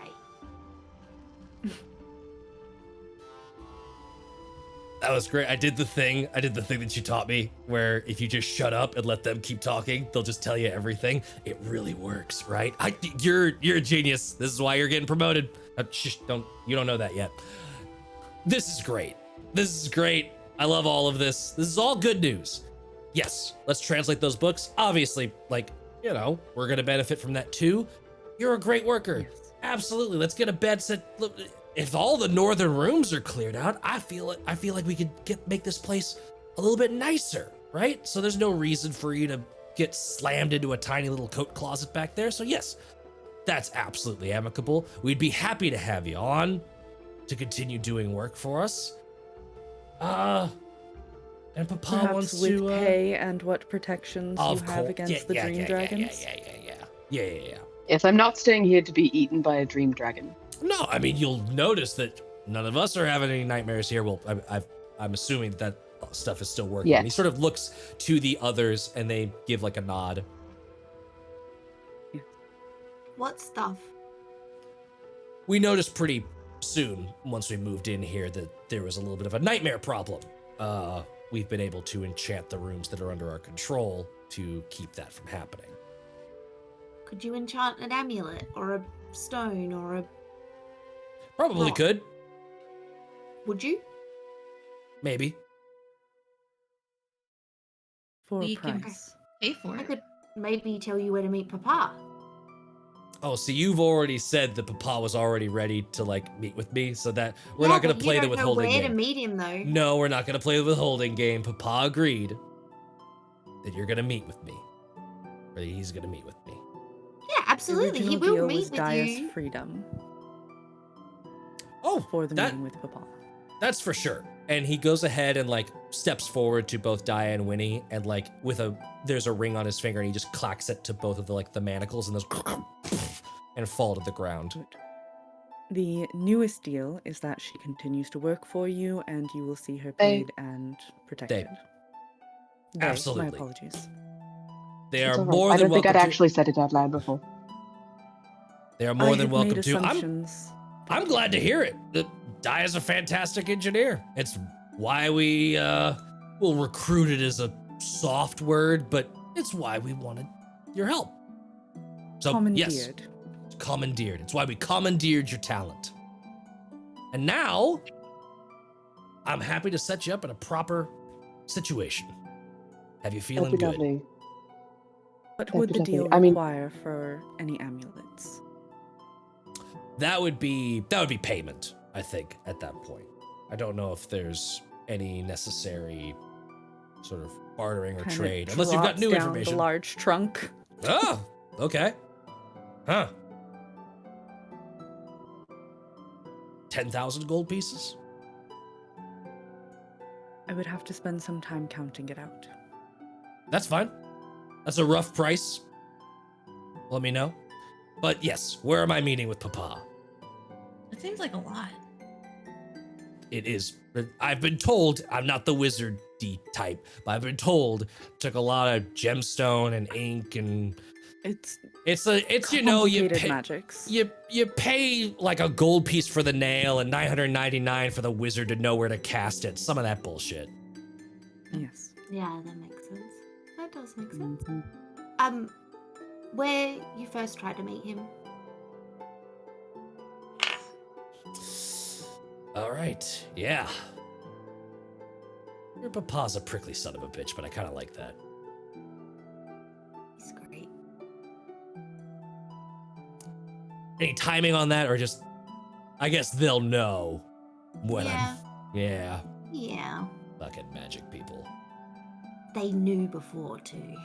That was great. I did the thing that you taught me, where if you just shut up and let them keep talking, they'll just tell you everything. It really works, right? You're a genius. This is why you're getting promoted. You don't know that yet. This is great. This is great. I love all of this. This is all good news. Yes, let's translate those books. Obviously, we're gonna benefit from that too. You're a great worker. Yes. Absolutely. Let's get a bed set. Look, if all the northern rooms are cleared out, I feel like we could make this place a little bit nicer, right? So there's no reason for you to get slammed into a tiny little coat closet back there. So yes, that's absolutely amicable. We'd be happy to have you on to continue doing work for us. And Papa Perhaps wants with to pay and what protections you have against the dream dragons. Yeah. Yes, I'm not staying here to be eaten by a dream dragon. No, I mean, you'll notice that none of us are having any nightmares here. Well, I'm assuming that stuff is still working. Yeah. And he sort of looks to the others and they give like a nod. What stuff? We noticed pretty soon, once we moved in here, that there was a little bit of a nightmare problem. We've been able to enchant the rooms that are under our control to keep that from happening. Could you enchant an amulet or a stone or a... Probably Rock. could. Would you? Maybe. For a We can- price. Pay for I it. could maybe tell you where to meet Papa. Oh, so you've already said that Papa was already ready to meet with me, so that we're Yeah, not going to but play you the don't know withholding where game. to meet him though. No, we're not going to play the withholding game. Papa agreed that you're going to meet with me. Or that he's going to meet with me. Yeah, absolutely. He The will original deal meet was with Daja's you. freedom Oh, for the that, meeting with Papa. that's for sure. And he goes ahead and steps forward to both Daja and Winnie, and there's a ring on his finger, and he just clacks it to both of the manacles, and those and fall to the ground. Good. The newest deal is that she continues to work for you, and you will see her paid and protected. They, Absolutely. My apologies. They It's are all right. more I than don't think welcome I'd to. actually said it out loud before. They are more I than had welcome made to. assumptions. I'm glad to hear it. Daja's a fantastic engineer. It's why we will recruit it as a soft word, but it's why we wanted your help. So yes, Commandeered. commandeered. It's why we commandeered your talent. And now, I'm happy to set you up in a proper situation. Have you feeling That'd be good? lovely. What That'd would be the lovely. deal I mean- require for any amulets? that would be payment, I think, at that point. I don't know if there's any necessary sort of bartering or Kinda trade, unless you've got drops new down information. The large trunk. Oh, okay. Huh. 10,000 gold pieces? I would have to spend some time counting it out. That's fine. That's a rough price. Let me know. But yes, where am I meeting with Papa? It seems like a lot. It is. I've been told, I'm not the wizardy type, but I've been told it took a lot of gemstone and ink and It's you know, you complicated pay, magics. you pay like a gold piece for the nail and 999 for the wizard to know where to cast it. Some of that bullshit. Yes. Yeah, that makes sense. That does make sense. Mhm. Where you first tried to meet him? All right, yeah. Your papa's a prickly son of a bitch, but I kind of like that. He's great. Any timing on that, or just, I guess they'll know when Yeah. Yeah, Yeah. fucking magic people. They knew before too.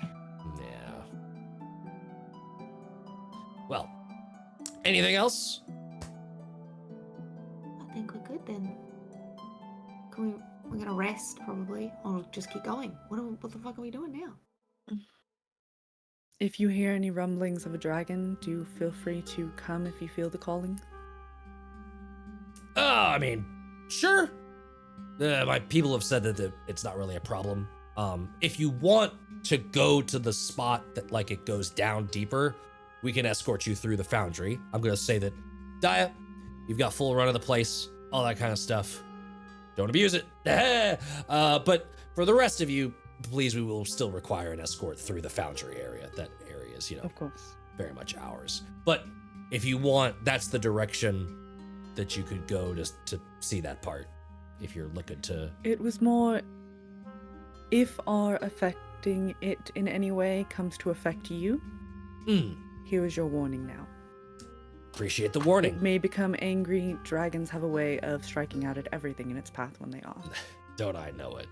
Yeah. Well, anything else? I think we're good then. We're gonna rest probably, or just keep going. What the fuck are we doing now? If you hear any rumblings of a dragon, do feel free to come if you feel the calling. I mean, sure. My people have said that it's not really a problem. If you want to go to the spot that like it goes down deeper, we can escort you through the foundry. I'm gonna say that, Daja, you've got full run of the place, all that kind of stuff. Don't abuse it. But for the rest of you, please, we will still require an escort through the foundry area. That area is, Of course. very much ours. But if you want, that's the direction that you could go to see that part. If you're looking to... It was more if our affecting it in any way comes to affect you, here is your warning now. Appreciate the warning. It may become angry. Dragons have a way of striking out at everything in its path when they are. Don't I know it?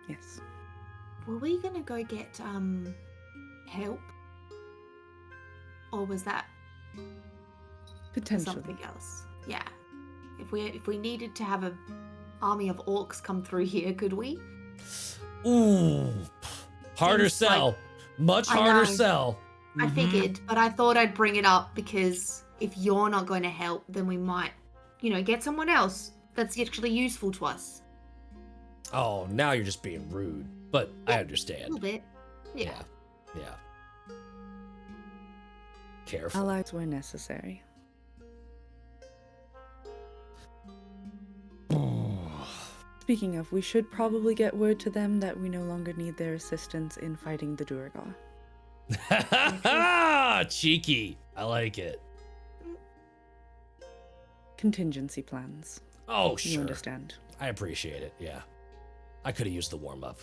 Yes. Were we gonna go get help, or was that Potentially. something else? Yeah. If we needed to have an army of orcs come through here, could we? Ooh. Harder Seems like- sell. Much I harder know. sell. I Mhm. figured, but I thought I'd bring it up because if you're not going to help, then we might, get someone else that's actually useful to us. Oh, now you're just being rude. But I A understand. little bit. Yeah. Yeah. Careful. Allies were necessary. Speaking of, we should probably get word to them that we no longer need their assistance in fighting the Duragar. Cheeky. I like it. Contingency plans. Oh, You sure. understand. I appreciate it. Yeah. I could have used the warm up.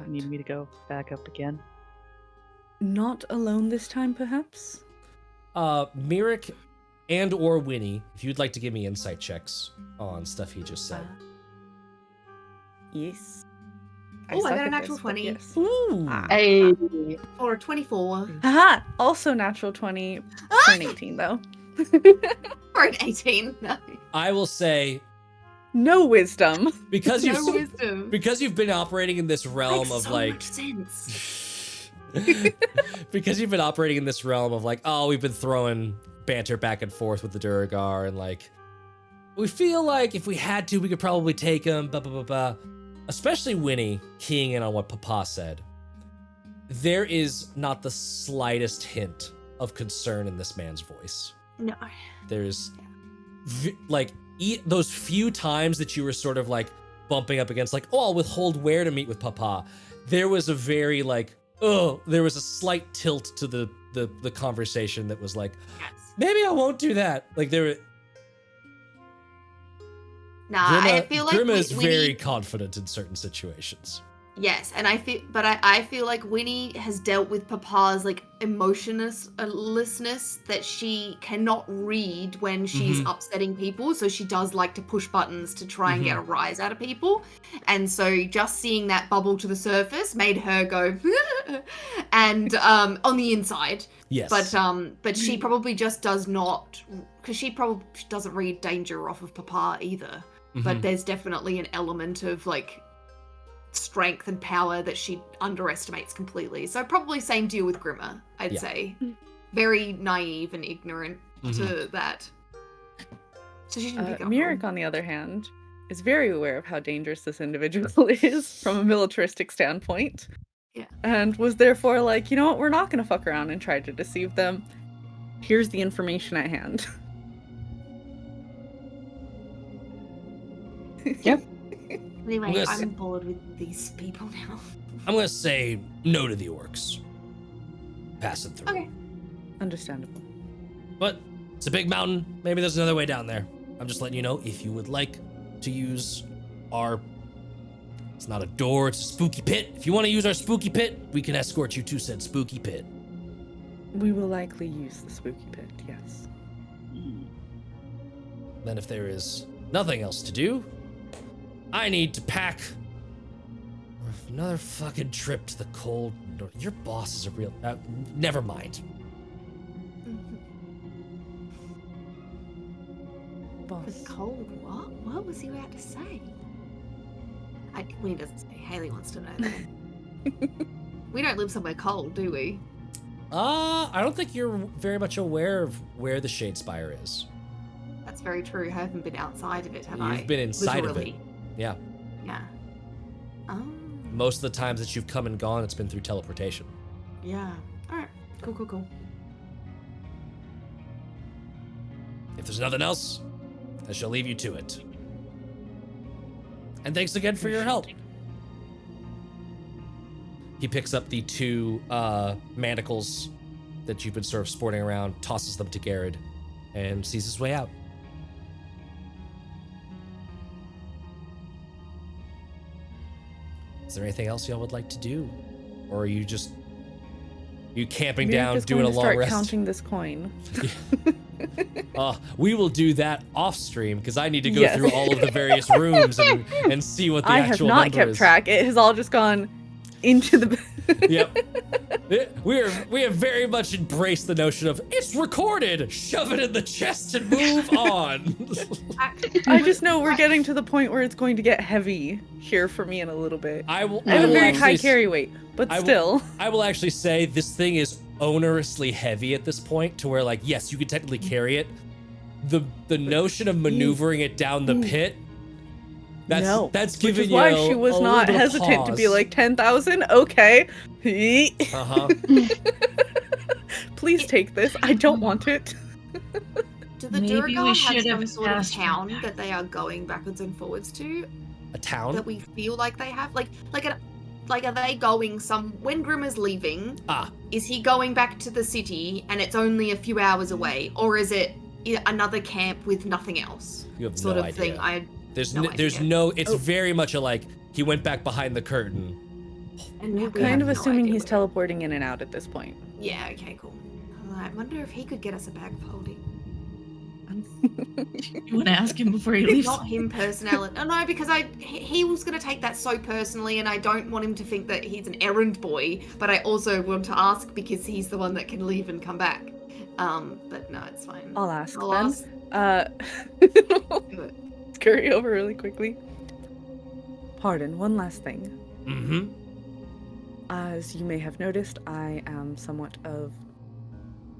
Need me to go back up again? Not alone this time, perhaps? Mirik and or Winnie, if you'd like to give me insight checks on stuff he just said. Yes. Oh, I suck got a at natural this, but 20. yes. Ooh. Hey. Or a 24. Haha! Also natural 20 for an 18, though. Or an 18. No. I will say, No wisdom. because No you've wisdom. because you've been operating in this realm Makes of so like much sense. because you've been operating in this realm of like, oh, we've been throwing banter back and forth with the Duragar, and like, we feel like if we had to, we could probably take him, blah, blah, blah, blah. Especially Winnie keying in on what Papa said. There is not the slightest hint of concern in this man's voice. No. There's those few times that you were sort of like bumping up against, like, oh, I'll withhold where to meet with Papa. There was a very like, there was a slight tilt to the conversation that was like, Yes. maybe I won't do that. Like there, Nah, I feel like Grimma is we very need... confident in certain situations. Yes, and I feel like Winnie has dealt with Papa's like emotionlessness that she cannot read when she's upsetting people, so she does like to push buttons to try and get a rise out of people. And so just seeing that bubble to the surface made her go and on the inside. Yes. But she probably just does not, because she probably doesn't read danger off of Papa either. But there's definitely an element of like strength and power that she underestimates completely. So probably same deal with Grimma, I'd say. Very naive and ignorant to that. So she didn't pick up Mirek, on the other hand, is very aware of how dangerous this individual is from a militaristic standpoint. Yeah. And was therefore like, you know what, we're not going to fuck around and try to deceive them. Here's the information at hand. Yep. Anyway, I'm bored with these people now. I'm gonna say no to the orcs. Passing through. Okay. Understandable. But it's a big mountain. Maybe there's another way down there. I'm just letting you know if you would like to use our... It's not a door, it's a spooky pit. If you want to use our spooky pit, we can escort you to said spooky pit. We will likely use the spooky pit, yes. Then if there is nothing else to do, I need to pack another fucking trip to the cold north. Your boss is a real... never mind. Boss. The cold what? What was he about to say? Winnie doesn't say. Haley wants to know that. We don't live somewhere cold, do we? I don't think you're very much aware of where the Shade Spire is. That's very true. I haven't been outside of it, have I? You've been inside Literally. of it. Yeah. Yeah. Oh. Most of the times that you've come and gone, it's been through teleportation. Yeah. Alright. Cool. If there's nothing else, I shall leave you to it. And thanks again for your help. He picks up the two manacles that you've been sort of sporting around, tosses them to Garrett, and sees his way out. Is there anything else y'all would like to do? Or are you just... You camping down, doing a long start rest? Counting this coin. We will do that off stream because I need to go through all of the various rooms and see what the actual number is. I have not kept track. It has all just gone into the... Yep. We have very much embraced the notion of it's recorded, shove it in the chest and move on. I just know we're getting to the point where it's going to get heavy here for me in a little bit. I have a very high carry weight, but still. I will actually say this thing is onerously heavy at this point to where, like, yes, you can technically carry it. The notion of maneuvering it down the pit, that's giving you why she was not hesitant to be like 10,000. Okay. Please take this. I don't want it. Do the Durgar have some sort of town that they are going backwards and forwards to? A town that we feel like they have, like are they going when Grimma's leaving? Is he going back to the city and it's only a few hours away, or is it another camp with nothing else? You have sort no of idea. thing. There's no. It's very much a like he went back behind the curtain. And we're kind of assuming he's teleporting in and out at this point. Yeah. Okay. Cool. I wonder if he could get us a bag of holding. You want to ask him before he leaves? Not him personally. Oh, no, because he was going to take that so personally, and I don't want him to think that he's an errand boy, but I also want to ask because he's the one that can leave and come back. But no, it's fine. I'll ask then. Scurry over really quickly. Pardon, one last thing. Mm-hmm. As you may have noticed, I am somewhat of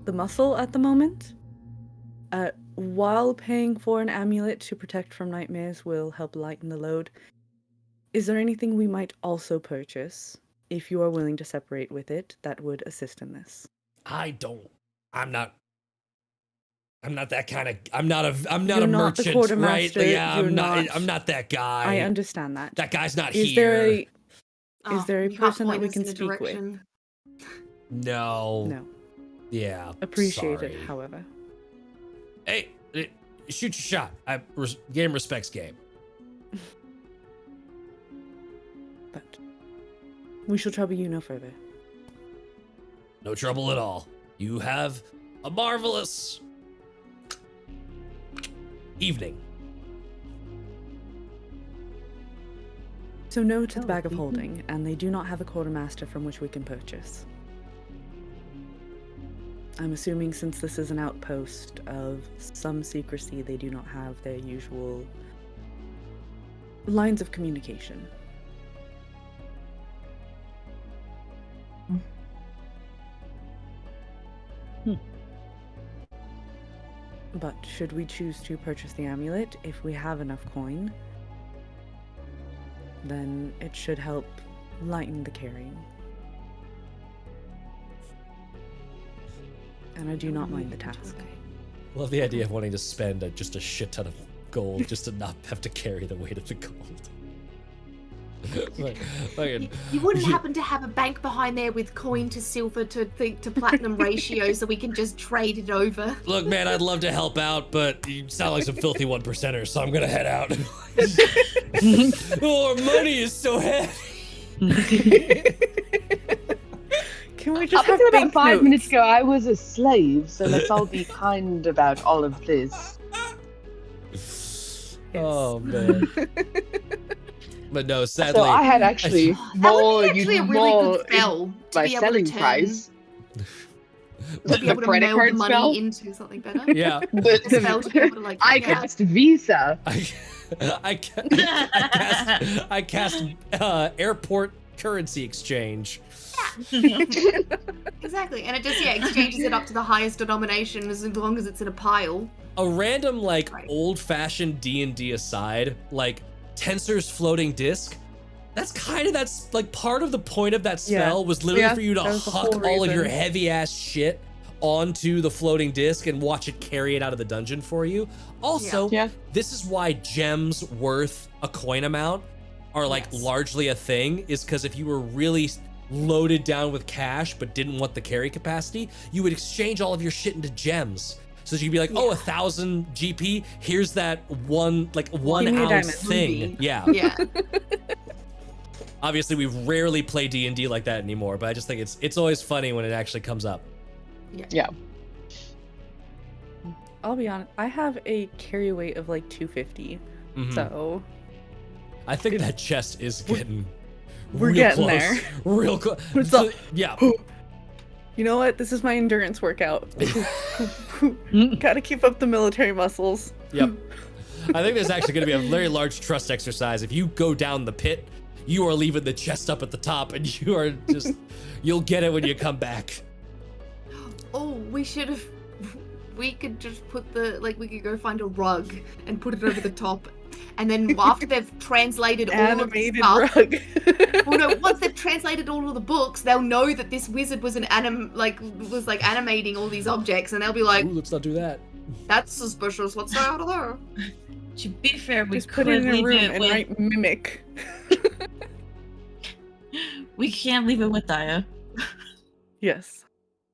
the muscle at the moment. While paying for an amulet to protect from nightmares will help lighten the load, is there anything we might also purchase, if you are willing to separate with it, that would assist in this? I'm not that kind of. I'm not a merchant, right? Yeah, I'm not that guy. I understand that. That guy's not here. Is there a person that we can speak with? No. Yeah. Appreciate it, however. Hey, shoot your shot. Game respects game. But We shall trouble you no further. No trouble at all. You have a marvelous evening. So no to the bag of holding, and they do not have a quartermaster from which we can purchase. I'm assuming since this is an outpost of some secrecy, they do not have their usual lines of communication. But should we choose to purchase the amulet, if we have enough coin, then it should help lighten the carrying. And I do not mind the task. Love the idea of wanting to spend just a shit ton of gold just to not have to carry the weight of the gold. You wouldn't happen to have a bank behind there with coin to silver to platinum ratio so we can just trade it over? Look, man, I'd love to help out, but you sound like some filthy 1%ers, so I'm gonna head out. Oh, our money is so heavy. Can we just Up have until about bank 5 notes? minutes ago, I was a slave, so let's all be kind about all of this. Oh, man. But no, sadly. So I had actually That more, would be actually a really good spell to my be able selling to turn, price. to be able to credit meld card the money spell? into something better. Yeah. The spell to be able to, like, I yeah. cast Visa. I cast airport currency exchange. Exactly, and it just exchanges it up to the highest denomination as long as it's in a pile. A random Right. old-fashioned D&D aside, Tensor's floating disc. That's part of the point of that spell was literally for you to that was the huck whole all of your reason. heavy ass shit onto the floating disc and watch it carry it out of the dungeon for you. Also, Yeah. this is why gems worth a coin amount are Yes. largely a thing, is because if you were really loaded down with cash but didn't want the carry capacity, you would exchange all of your shit into gems. So you'd be like, oh, 1,000 GP, here's that one Give me a ounce diamond. thing. Ruby. Yeah. Yeah. Obviously, we rarely play D&D like that anymore, but I just think it's always funny when it actually comes up. Yeah. I'll be honest, I have a carry weight of 250, Mhm. so I think that chest is getting we're real getting close. there. Real close. It's So, up. yeah. You know what? This is my endurance workout. Gotta keep up the military muscles. Yep. I think there's actually going to be a very large trust exercise. If you go down the pit, you are leaving the chest up at the top, and you are just, you'll get it when you come back. Oh, we could just put we could go find a rug and put it over the top. And then after they've translated all of the Animated stuff, rug. well, no, once they've translated all of the books, they'll know that this wizard was animating all these objects, and they'll be like, Ooh, let's not do that. "That's suspicious. What's out of there?" To be fair, we Just could put it in a leave room it and with. write mimic. We can't leave it with Daja. Yes,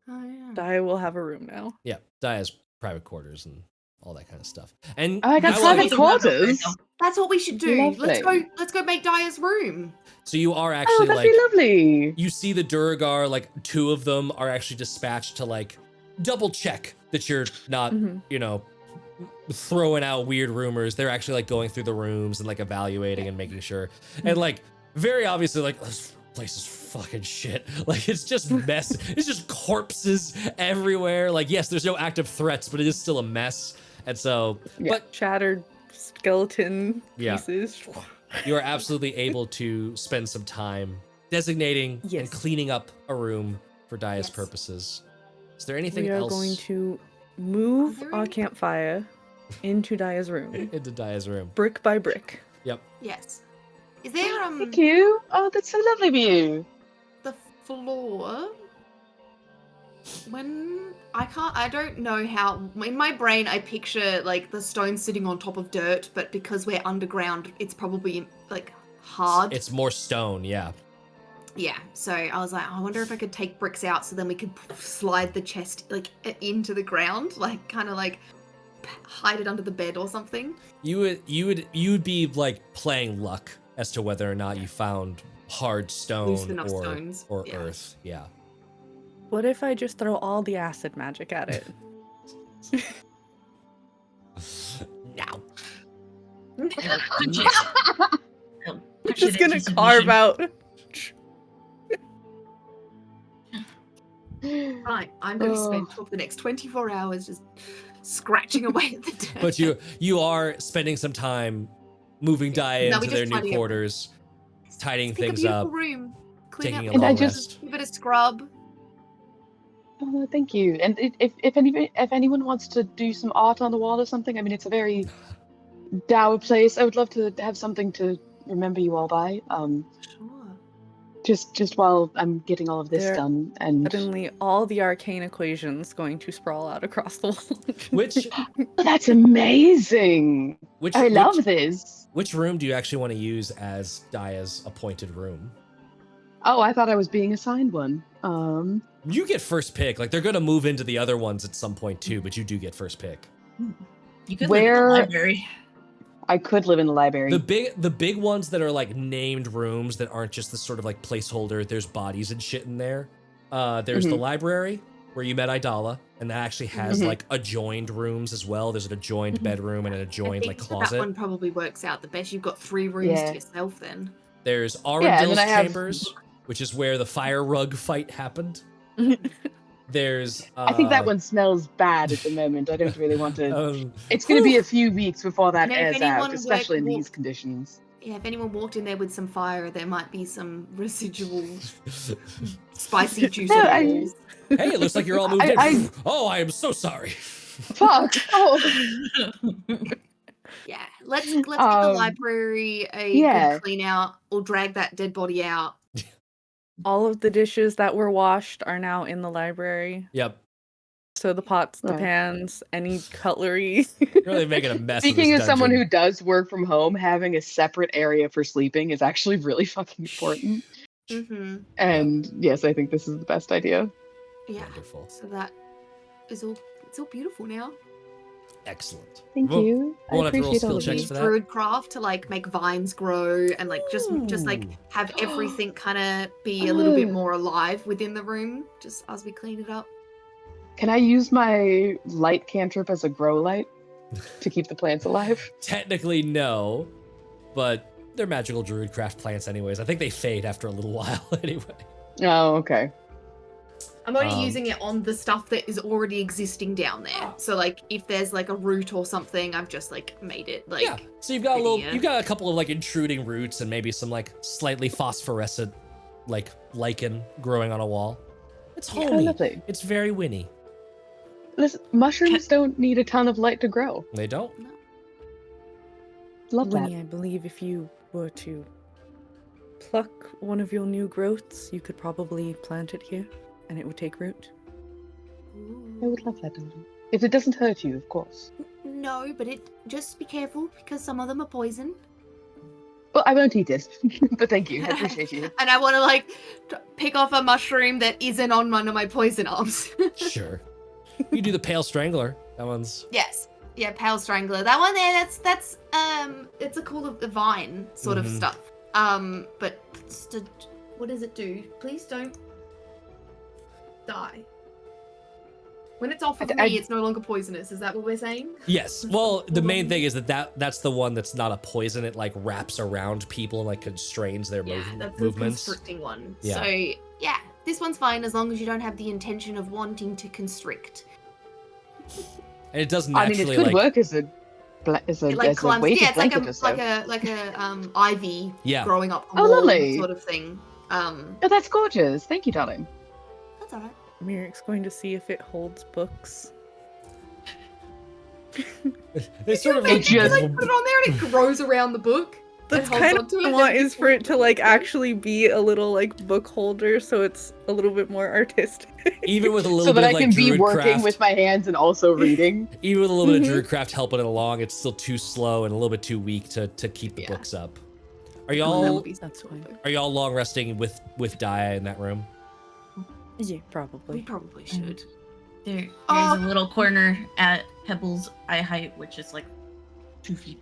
Oh yeah. Daja will have a room now. Yeah, Daya's private quarters and all that kind of stuff. And Oh, I got will- private quarters. That's what we should do. Lovely. Let's go make Daya's room. So you are Oh, actually that'd be lovely. you see the Duragar, 2 of them are actually dispatched to double check that you're not, Mhm. throwing out weird rumors. They're actually going through the rooms and evaluating and making sure. And very obviously this place is fucking shit. It's just mess. It's just corpses everywhere. Yes, there's no active threats, but it is still a mess. And so, but Shattered skeleton Yeah. pieces. you are absolutely able to spend some time designating and Yes. cleaning up a room for Daya's Yes. purposes. Is there anything We are else going to move Are there our any- campfire into Daya's room, into Daya's room? brick by brick. Yes. Is there Thank you. Oh, that's so lovely of you. the floor? When I don't know how. In my brain, I picture the stone sitting on top of dirt, but because we're underground, it's probably hard. It's more stone, yeah. Yeah, so I was like, I wonder if I could take bricks out so then we could slide the chest into the ground, hide it under the bed or something. You'd be playing luck as to whether or not you found hard stone Loose enough stones. or Yeah. earth. Yeah. What if I just throw all the acid magic at it? Now. It'll punch it. It'll push Just it gonna into carve submission. out. Right, I'm going to spend the next 24 hours just scratching away at the dirt. But you are spending some time moving Daja No, we into their just new tidy up. quarters, tidying Pick a things beautiful up. room, clean taking up a the long walls, rest. give it a scrub. Oh, thank you. And if anyone wants to do some art on the wall or something, I mean, it's a very dour place. I would love to have something to remember you all by. Sure. Just while I'm getting all of this There- done, and Suddenly, all the arcane equations going to sprawl out across the wall. Which that's amazing. I love this. Which room do you actually want to use as Daja's appointed room? Oh, I thought I was being assigned one. You get first pick. Like they're gonna move into the other ones at some point too, but you do get first pick. You could live in Where- the library. I could live in the library. The big ones that are like named rooms that aren't just this sort of like placeholder. There's bodies and shit in there. There's the library where you met Idalla, and that actually has like adjoined rooms as well. There's an adjoined bedroom and an I adjoined think like that closet. one probably works out the best. You've got 3 rooms Yeah. to yourself then. There's Yeah, and then Arundil's I have- chambers, which is where the fire rug fight happened. There's I think that one smells bad at the moment. I don't really want to. It's going to be a few weeks before that You know, if airs out, anyone especially in walked- these conditions. Yeah, if anyone walked in there with some fire, there might be some residual spicy juice No, on the I- walls. Hey, it looks like you're all moved in. I- Oh, I am so sorry. Fuck. Oh. Yeah, let's get the library a yeah. good clean out. We'll drag that dead body out. All of the dishes that were washed are now in the library. Yep. So the pots, the Right. pans, any cutlery. You're really making a mess. Speaking of as this someone dungeon. who does work from home, having a separate area for sleeping is actually really fucking important. Mm-hmm. And yes, I think this is the best idea. Yeah. Wonderful. So that is all. It's all beautiful now. Excellent. Thank We'll- you. I won't have to roll appreciate skill all of checks you. for that. Druid craft to like make vines grow and like just like Ooh. have everything kind of be a little bit more alive within the room, just as we clean it up. Can I use my light cantrip as a grow light to keep the plants alive? Technically, no, but they're magical druidcraft plants, anyways. I think they fade after a little while, anyway. Oh, okay. I'm only Um, using it on the stuff that is already existing down there. So like if there's like a root or something, I've just like made it like Yeah. So you've got prettier. you've got a couple of like intruding roots and maybe some like slightly phosphorescent, like lichen growing on a wall. It's Oh, homey. lovely. It's very winny. Listen, mushrooms don't need a ton of light to grow. They don't. Love that. Winnie, I believe if you were to pluck one of your new growths, you could probably plant it here, and it would take root. I would love that, darling. If it doesn't hurt you, of course. No, but just be careful because some of them are poison. Well, I won't eat it, but thank you. I appreciate you. And I want to like pick off a mushroom that isn't on one of my poison arms. Sure. You do the pale strangler. That one's Yes. Yeah, pale strangler. That one there. That's it's a call of the vine sort of Mhm. stuff. But what does it do? Please don't die. When it's off of I- me, it's no longer poisonous. Is that what we're saying? yes. Well, the main thing is that's the one that's not a poison. It like wraps around people and like constrains their Yeah, that's the movements. constricting one. Yeah. So yeah, this one's fine as long as you don't have the intention of wanting to constrict. And it doesn't I mean, it actually could like work as a It like climbs. weighted Yeah, it's like blanket or so. like a ivy Yeah. growing up the Oh, wall lovely. sort of thing. Oh, that's gorgeous. Thank you, darling. That's alright. Miric's going to see if it holds books. they sort of Maybe like, you just- like put it on there and it grows around the book. That's It holds kind of onto what it, I then want it is gets for it to like wood. actually be a little like book holder, so it's a little bit more artistic. even with a little So bit that I of like can be working druidcraft, with my hands and also reading. even with a little bit Mhm. of druidcraft helping it along, it's still too slow and a little bit too weak to keep the Yeah. books up. Are That y'all would be That's fine. are y'all long resting with Daja in that room? Yeah, We probably. probably should. There's Oh. a little corner at Pebble's eye height, which is like 2 feet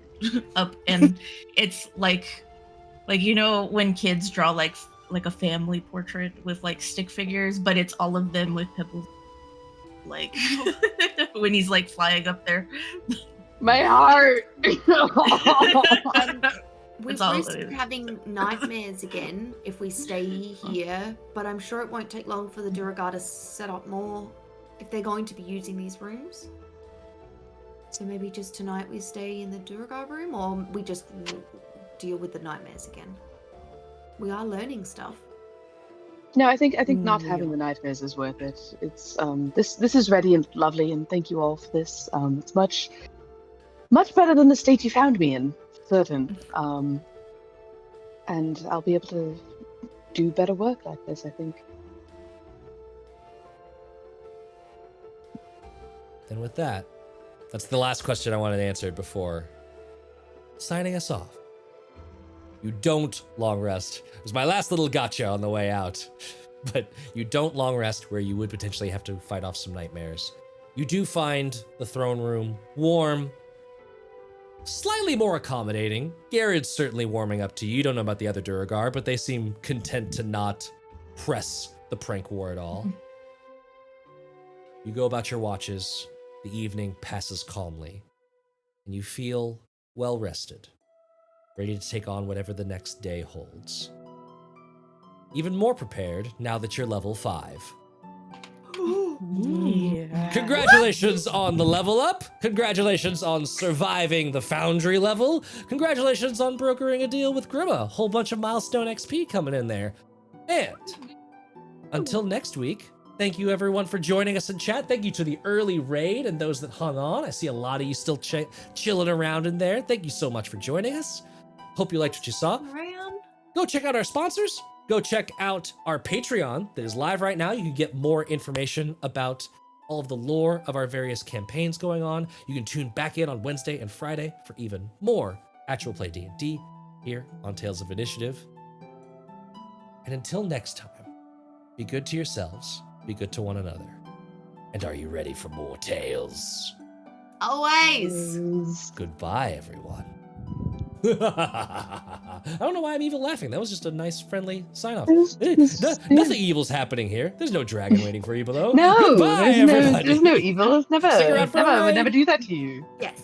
up, and it's like Like, you know, when kids draw like a family portrait with like stick figures, but it's all of them with Pebble, like when he's like flying up there. My heart. We It's all risk it is. having nightmares again if we stay here, but I'm sure it won't take long for the Duragar to set up more if they're going to be using these rooms. So maybe just tonight we stay in the Duragar room, or we just deal with the nightmares again. We are learning stuff. No, I think not Yeah. having the nightmares is worth it. It's this is ready and lovely, and thank you all for this. It's much better than the state you found me in, certain. And I'll be able to do better work like this, I think. Then with that, that's the last question I wanted answered before signing us off. You don't long rest. It was my last little gotcha on the way out. But you don't long rest where you would potentially have to fight off some nightmares. You do find the throne room warm, slightly more accommodating. Garrett's certainly warming up to you. You don't know about the other Duragar, but they seem content to not press the prank war at all. You go about your watches. The evening passes calmly, and you feel well rested, ready to take on whatever the next day holds. Even more prepared now that you're level 5. Yeah. Congratulations on the level up. Congratulations on surviving the foundry level. Congratulations on brokering a deal with Grimma. Whole bunch of milestone XP coming in there. And until next week, thank you everyone for joining us in chat. Thank you to the early raid and those that hung on. I see a lot of you still chilling around in there. Thank you so much for joining us. Hope you liked what you saw. Go check out our sponsors. Go check out our Patreon that is live right now. You can get more information about all of the lore of our various campaigns going on. You can tune back in on Wednesday and Friday for even more actual play D&D here on Tales of Initiative. And until next time, be good to yourselves, be good to one another. And are you ready for more tales? Always. Goodbye, everyone. I don't know why I'm even laughing. That was just a nice, friendly sign-off. Nothing evil's happening here. There's no dragon waiting for you below. No, Goodbye, everybody. there's no evil. It's never, Stick around for a I would ride. never do that to you. Yes.